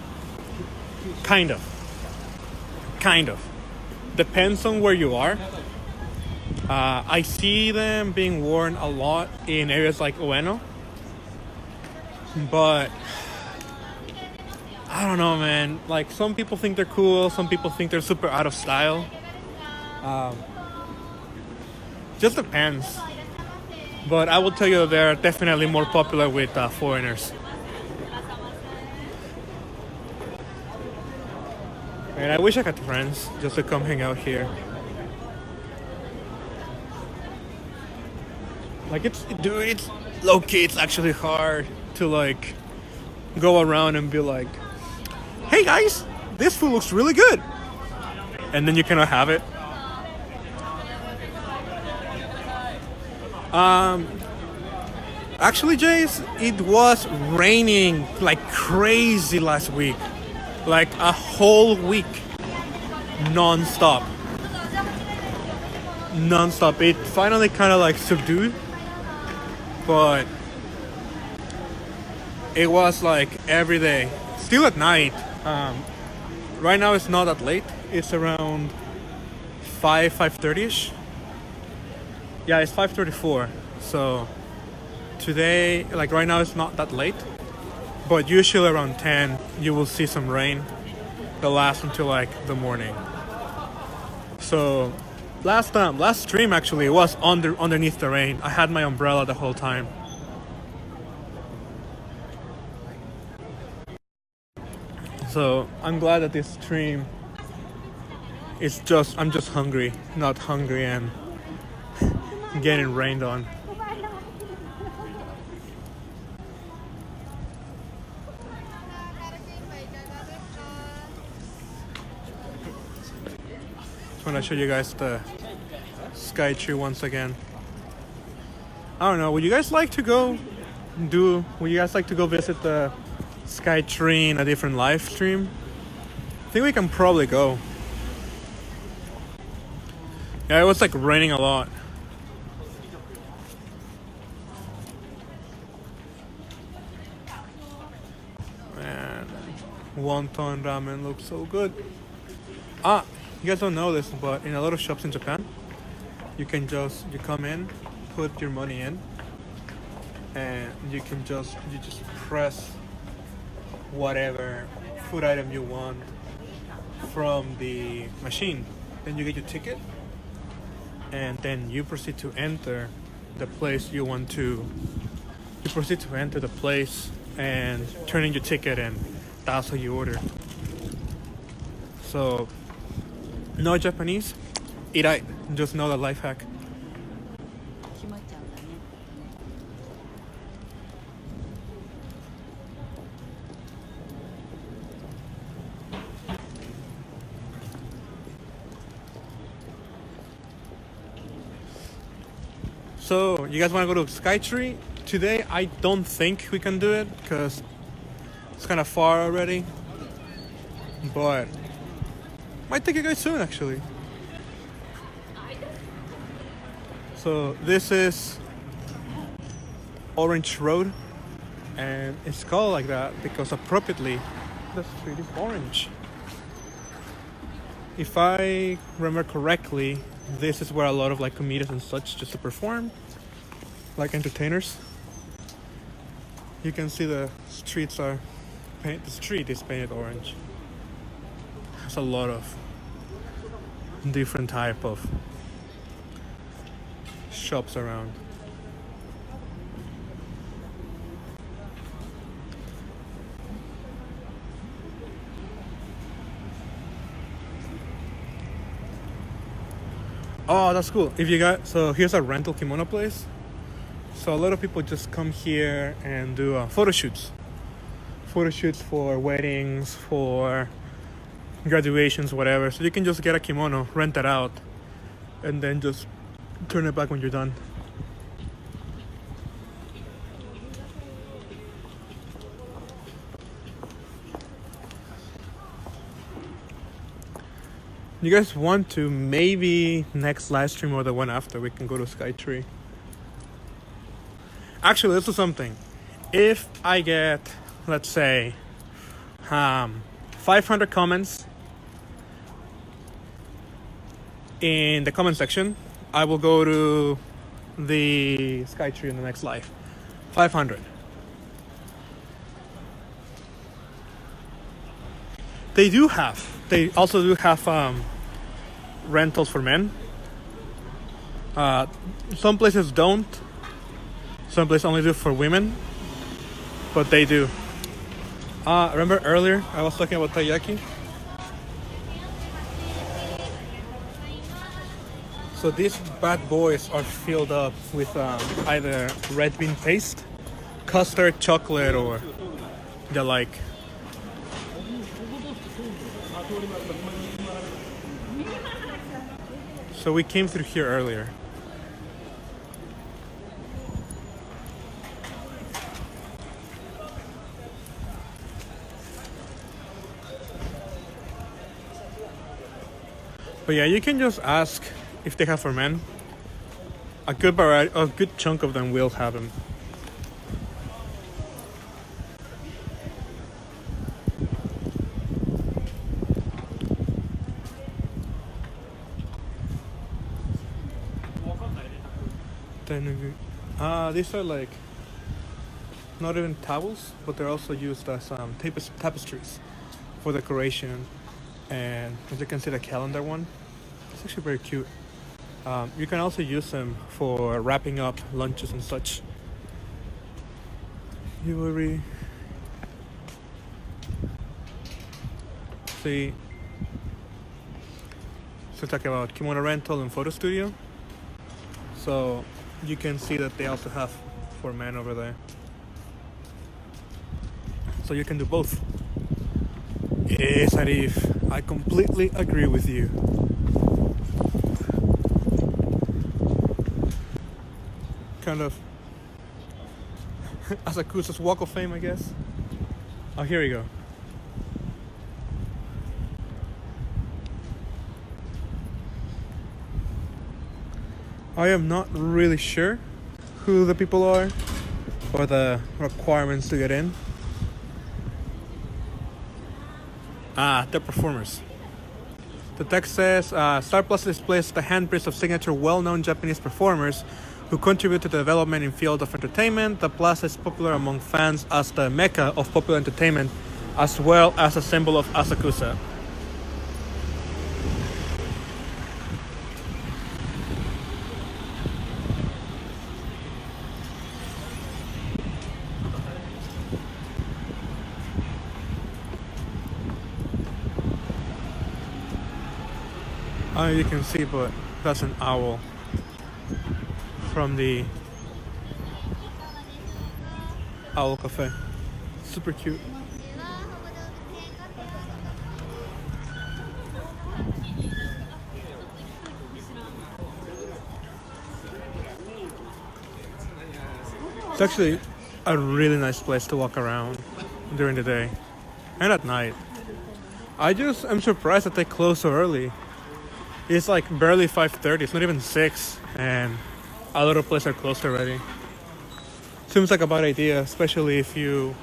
kind of. Depends on where you are. I see them being worn a lot in areas like Ueno, but I don't know, man. Like, some people think they're cool, some people think they're super out of style. Just depends. But I will tell you they're definitely more popular with foreigners. And I wish I had friends just to come hang out here. Like, it's low-key, it's actually hard to like go around and be like, hey guys, this food looks really good, and then you cannot have it. Actually, Jace, it was raining like crazy last week, like a whole week, non-stop. It finally kind of like subdued, but it was like every day, still at night. Right now it's not that late, it's around 5:30ish. Yeah, it's 5:34. So today, like right now, it's not that late, but usually around 10 you will see some rain that lasts until like the morning. So last stream actually was underneath the rain. I had my umbrella the whole time. So I'm glad that this stream is just, I'm just hungry, not hungry and getting rained on. Just want to show you guys the sky tree once again. I don't know, would you guys like to go visit the sky tree in a different live stream? I think we can probably go. Yeah, it was like raining a lot. Man, wonton ramen looks so good. You guys don't know this, but in a lot of shops in Japan, you come in, put your money in, and you just press whatever food item you want from the machine. Then you get your ticket, and then you proceed to enter the place you want to. You proceed to enter the place and turn in your ticket, and that's how you order. So, no Japanese, irai. Just know the life hack. So, you guys want to go to Skytree? Today, I don't think we can do it because it's kind of far already. But might take you guys soon, actually. So, this is Orange Road, and it's called like that because appropriately the street is orange. If I remember correctly, this is where a lot of like comedians and such just to perform, like entertainers. You can see the street is painted orange. There's a lot of different type of shops around. Oh, that's cool. So here's a rental kimono place. So a lot of people just come here and do photo shoots for weddings, for graduations, whatever. So you can just get a kimono, rent it out, and then just turn it back when you're done. You guys want to, maybe next live stream or the one after, we can go to Skytree. Actually, let's do something. If I get, let's say, 500 comments in the comment section, I will go to the Sky Tree in the next life. 500. They also do have rentals for men. Some places don't. Some places only do for women. But they do. Remember earlier I was talking about taiyaki? So these bad boys are filled up with either red bean paste, custard, chocolate, or the like. So we came through here earlier. But yeah, you can just ask if they have for men. A good chunk of them will have them. These are like not even towels, but they're also used as tapestries for decoration. And as you can see, the calendar one, it's actually very cute. You can also use them for wrapping up lunches and such. Jewelry. See, so talking about kimono rental and photo studio. So you can see that they also have for men over there. So you can do both. Yes, Arif, I completely agree with you. Kind of Asakusa's Walk of Fame, I guess. Oh, here we go. I am not really sure who the people are or the requirements to get in. The performers. The text says, Star Plaza displays the handprints of signature well-known Japanese performers who contribute to the development in field of entertainment. The plaza is popular among fans as the mecca of popular entertainment, as well as a symbol of Asakusa. You can see, but that's an owl from the Owl Cafe. Super cute. It's actually a really nice place to walk around during the day and at night. I'm surprised that they close so early. It's like barely 5:30. It's not even 6, and a lot of places are closed already. Seems like a bad idea, especially if you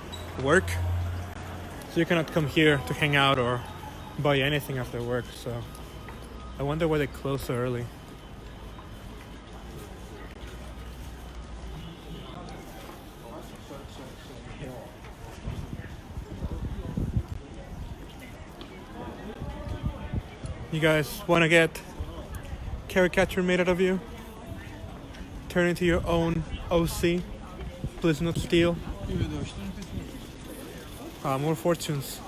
work. So you cannot come here to hang out or buy anything after work. So I wonder why they close so early. You guys want to get caricature made out of you? Turn into your own OC? Please not steal. More fortunes.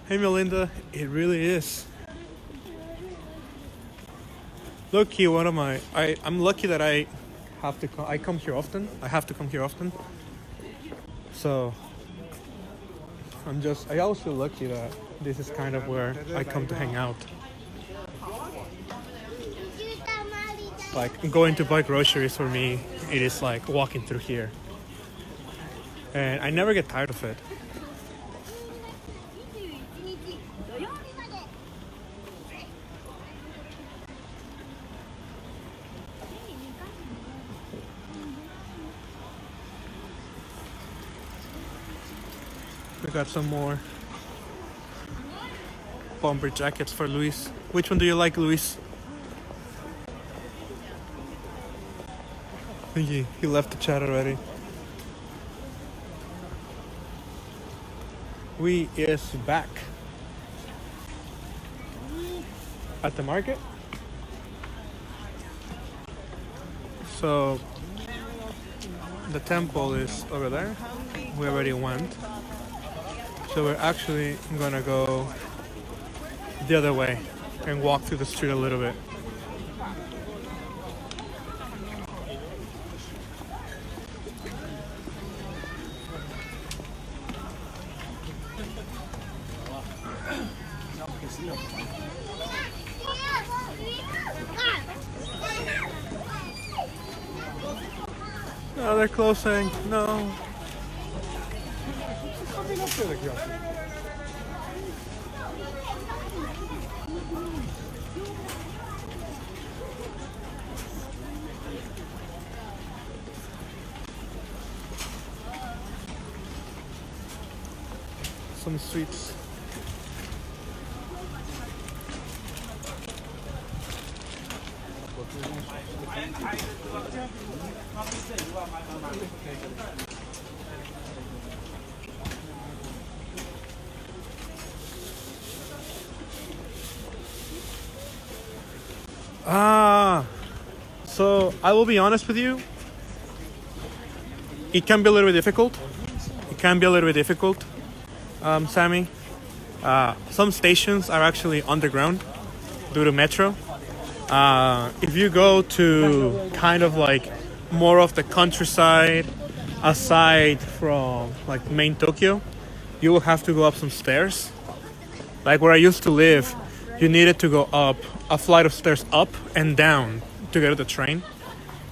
Hey Melinda, it really is. Look-key, I'm lucky that I come here often. I have to come here often. So I always feel lucky that this is kind of where I come to hang out. Like going to buy groceries for me, it is like walking through here. And I never get tired of it. We got some more bomber jackets for Luis. Which one do you like, Luis? He left the chat already. We is back at the market. So the temple is over there. We already went. So we're actually gonna go the other way and walk through the street a little bit. No, they're closing. No. Some sweets. So I will be honest with you. It can be a little bit difficult. Sammy. Some stations are actually underground due to metro. If you go to kind of like more of the countryside, aside from like main Tokyo, you will have to go up some stairs. Like where I used to live, you needed to go up a flight of stairs up and down to get to the train,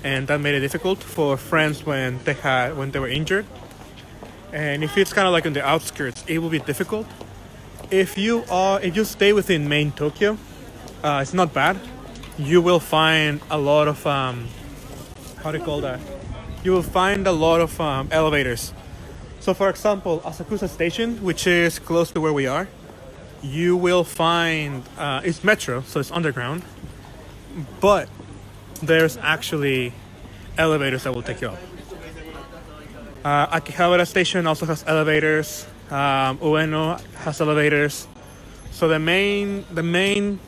and that made it difficult for friends when they were injured. And if it's kind of like on the outskirts, it will be difficult. If you stay within main Tokyo, it's not bad. You will find a lot of You will find a lot of elevators. So, for example, Asakusa Station, which is close to where we are, you will find it's metro, so it's underground, but there's actually elevators that will take you up. Akihabara Station also has elevators. Ueno has elevators. So the main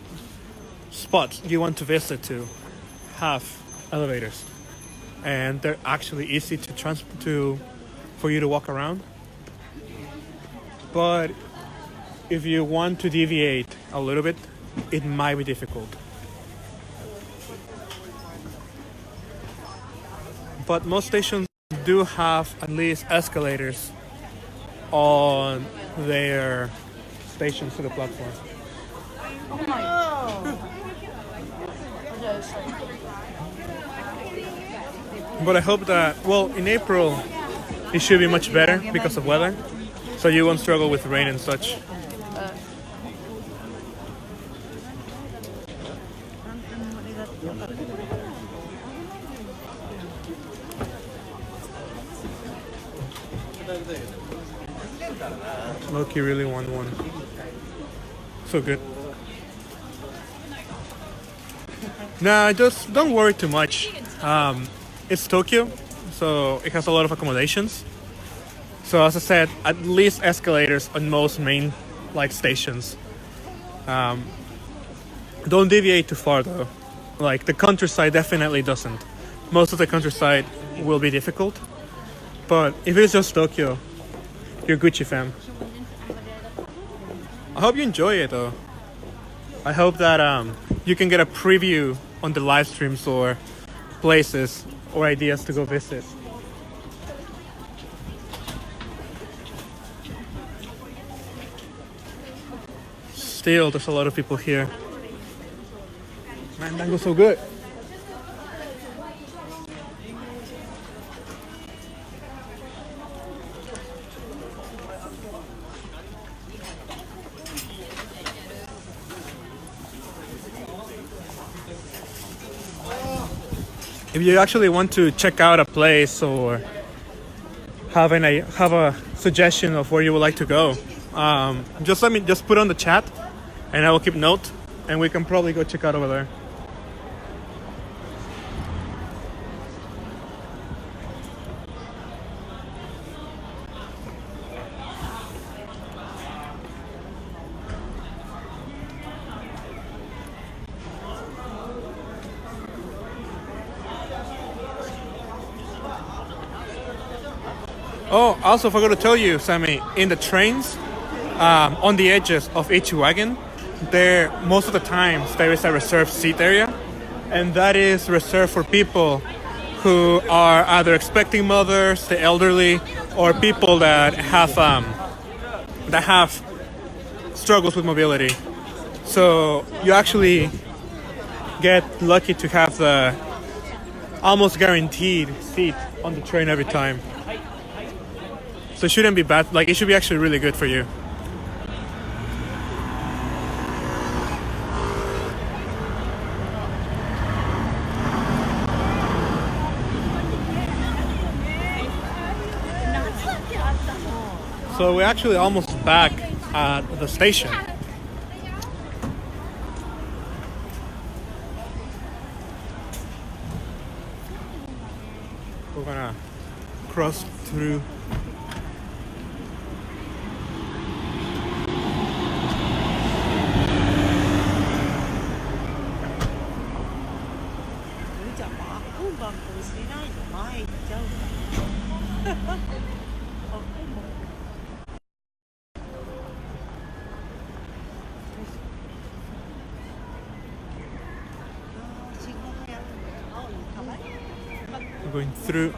spots you want to visit to have elevators, and they're actually easy for you to walk around. But if you want to deviate a little bit, it might be difficult. But most stations do have at least escalators on their stations to the platform. But I hope that, well, in April it should be much better because of weather, so you won't struggle with rain and such. Loki really won one. So good. Nah, just don't worry too much. It's Tokyo, so it has a lot of accommodations. So as I said, at least escalators on most main stations. Don't deviate too far though. Like the countryside definitely doesn't. Most of the countryside will be difficult. But if it's just Tokyo, you're Gucci fam. I hope you enjoy it though. I hope that you can get a preview on the live streams or places or ideas to go visit. Still, there's a lot of people here. Man, that goes so good. If you actually want to check out a place or have a suggestion of where you would like to go, just put on the chat, and I will keep note, and we can probably go check out over there. Oh, also forgot to tell you, Sammy, in the trains, on the edges of each wagon, there most of the times there is a reserved seat area, and that is reserved for people who are either expecting mothers, the elderly, or people that have struggles with mobility. So you actually get lucky to have the almost guaranteed seat on the train every time. So it shouldn't be bad. Like, it should be actually really good for you. So we're actually almost back at the station. We're gonna cross through. Going through.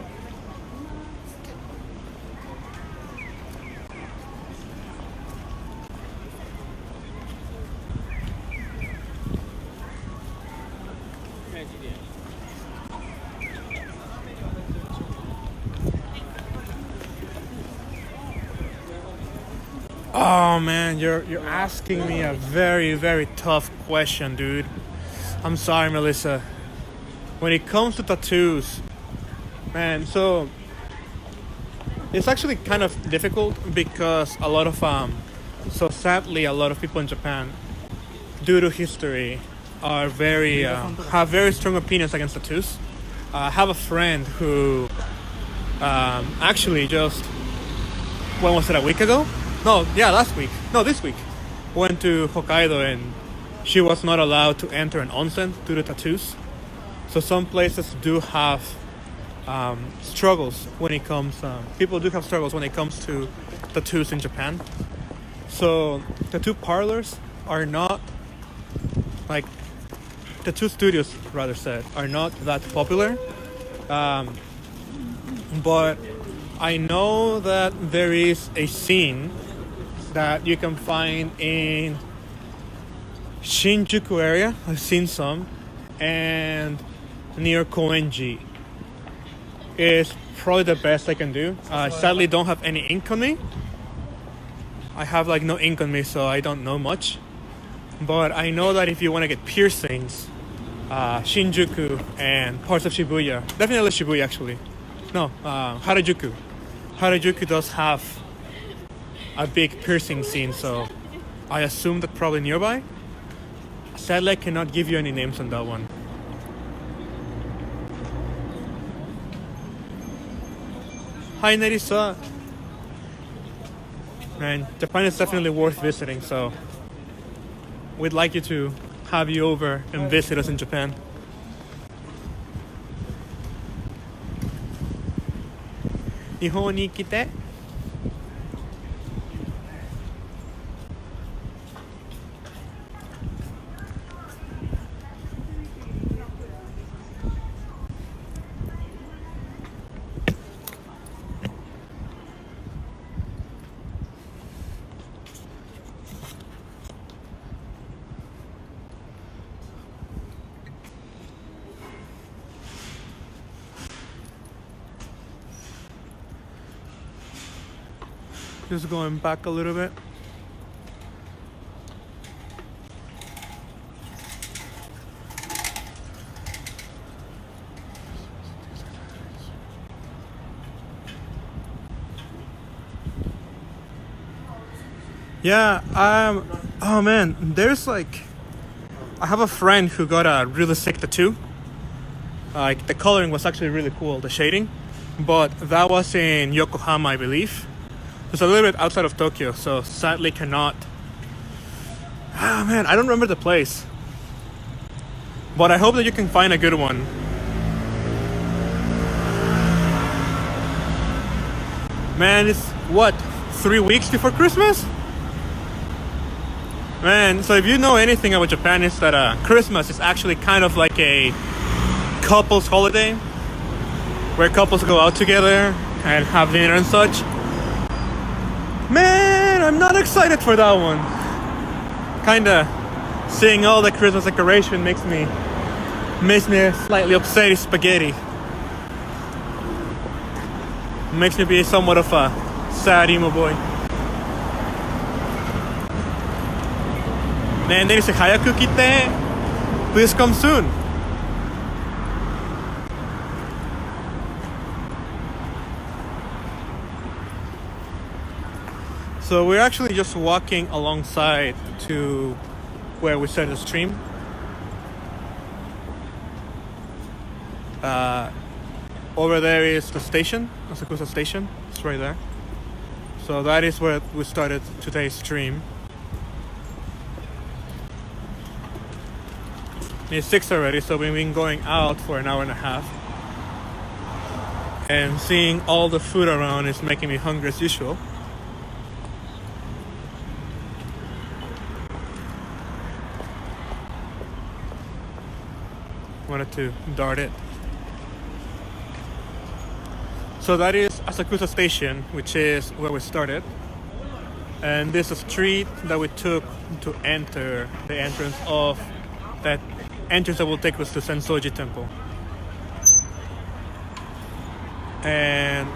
Oh man, you're asking me a very, very tough question, dude. I'm sorry, Melissa. When it comes to tattoos, man, so it's actually kind of difficult because a lot of so sadly a lot of people in Japan, due to history, are very have very strong opinions against tattoos. I have a friend who actually just, when was it, a week ago? No, yeah, last week. No, this week. Went to Hokkaido and she was not allowed to enter an onsen due to tattoos. So some places do have struggles when it comes. People do have struggles when it comes to tattoos in Japan. So tattoo parlors are not, like, tattoo studios, rather said, are not that popular. But I know that there is a scene that you can find in Shinjuku area. I've seen some, and near Koenji is probably the best I can do. I sadly don't have any ink on me. I have like no ink on me, so I don't know much. But I know that if you want to get piercings, Shinjuku and parts of Shibuya, definitely Shibuya actually. No, Harajuku. Harajuku does have a big piercing scene, so I assume that probably nearby. Sadly, I cannot give you any names on that one. Hi, Nerissa. Man, Japan is definitely worth visiting, so we'd like you to have you over and visit us in Japan. Nihon ni kite. Just going back a little bit. Yeah, oh man, there's like, I have a friend who got a really sick tattoo. Like the coloring was actually really cool, the shading, but that was in Yokohama, I believe. It's a little bit outside of Tokyo, so sadly cannot. Ah man, I don't remember the place, but I hope that you can find a good one. Man, it's what, 3 weeks before Christmas? Man, so if you know anything about Japan, it's that Christmas is actually kind of like a couples holiday where couples go out together and have dinner and such. Man, I'm not excited for that one. Kinda seeing all the Christmas decoration makes me slightly upset. It's spaghetti. Makes me be somewhat of a sad emo boy. Man, they say hayaku kite. Please come soon. So we're actually just walking alongside to where we started the stream. Over there is the station, Asakusa station. It's right there. So that is where we started today's stream. It's 6 already, so we've been going out for an hour and a half. And seeing all the food around is making me hungry as usual. Wanted to dart it. So that is Asakusa Station, which is where we started. And this is a street that we took to enter the entrance of that entrance that will take us to Sensō-ji Temple. And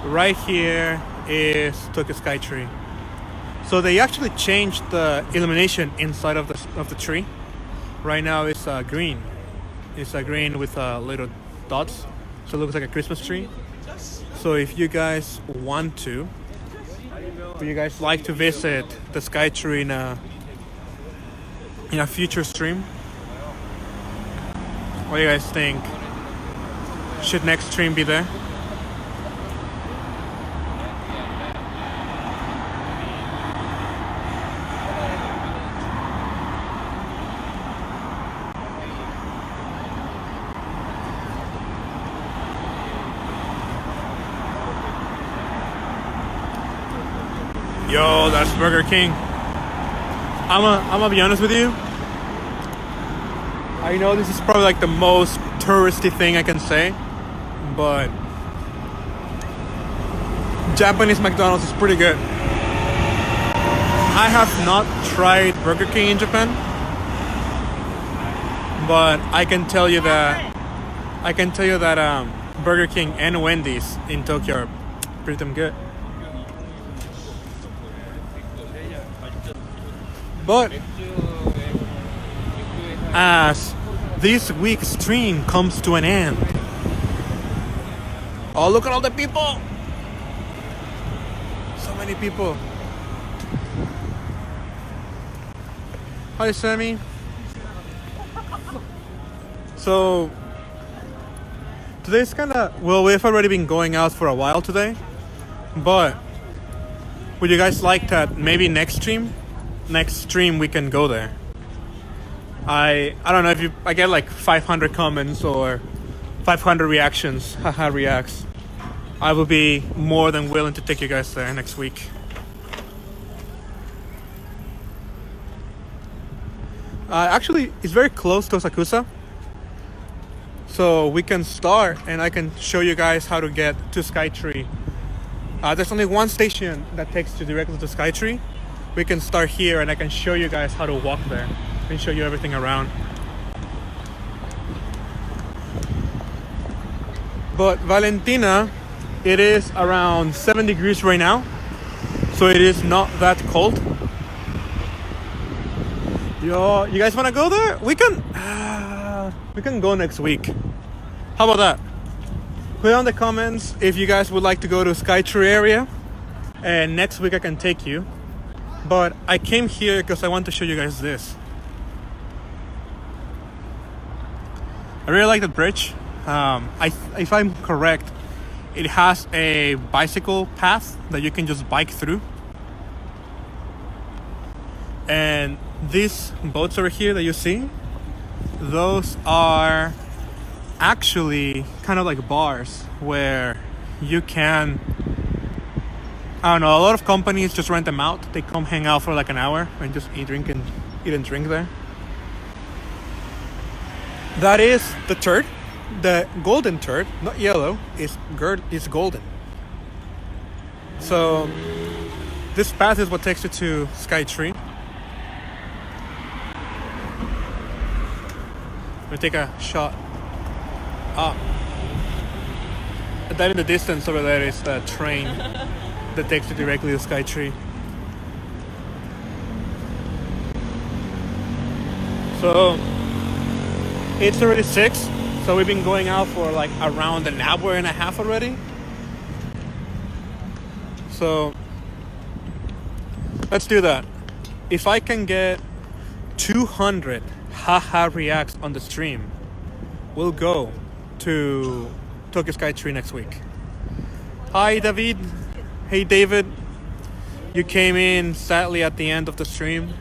right here is Tokyo Sky Tree. So they actually changed the illumination inside of the tree. Right now it's green. It's green with little dots. So it looks like a Christmas tree. So if you guys want to, if you guys like to visit the Sky Tree in a future stream, what do you guys think? Should next stream be there? Yo, that's Burger King. I'm gonna be honest with you. I know this is probably like the most touristy thing I can say, but Japanese McDonald's is pretty good. I have not tried Burger King in Japan, but I can tell you that Burger King and Wendy's in Tokyo are pretty damn good. But as this week's stream comes to an end, oh, look at all the people! So many people. Hi, Sammy. So today's well, we've already been going out for a while today, but would you guys like that maybe next stream we can go there? I don't know if I get like 500 comments or 500 reactions, haha reacts, I will be more than willing to take you guys there next week. Actually, it's very close to Asakusa, so we can start and I can show you guys how to get to Skytree. There's only one station that takes you directly to Skytree. We can start here and I can show you guys how to walk there and show you everything around. But Valentina, it is around 7 degrees right now, so it is not that cold. Yo, you guys want to go there? We can go next week. How about that? Put on the comments if you guys would like to go to Skytree area. and next week I can take you. But I came here because I want to show you guys this. I really like the bridge. If I'm correct, it has a bicycle path that you can just bike through. And these boats over here that you see, those are actually kind of like bars where you can, I don't know, a lot of companies just rent them out. They come hang out for like an hour and just eat and drink there. That is the turd. The golden turd, not yellow, is golden. So this path is what takes you to Sky Tree. We'll take a shot up. That in the distance over there is the train that takes you directly to Sky Tree. So it's already 6, so we've been going out for like around an hour and a half already. So let's do that. If I can get 200 haha reacts on the stream, we'll go to Tokyo Sky Tree next week. Hi David. Hey David. You came in sadly at the end of the stream,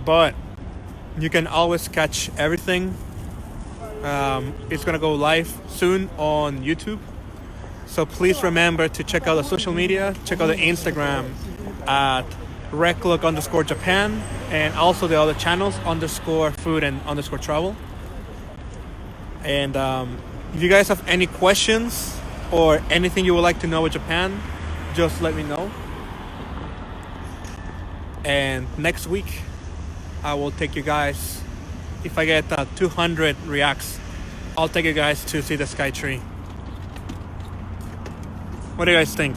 but you can always catch everything. It's gonna go live soon on YouTube. So please remember to check out the social media, check out the Instagram at reclook_Japan, and also the other channels _food and _travel. And if you guys have any questions or anything you would like to know about Japan, just let me know. And next week I will take you guys, if I get 200 reacts, I'll take you guys to see the Sky Tree. What do you guys think?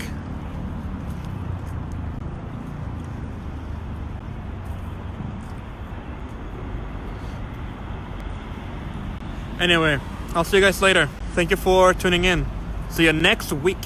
Anyway, I'll see you guys later. Thank you for tuning in. See you next week.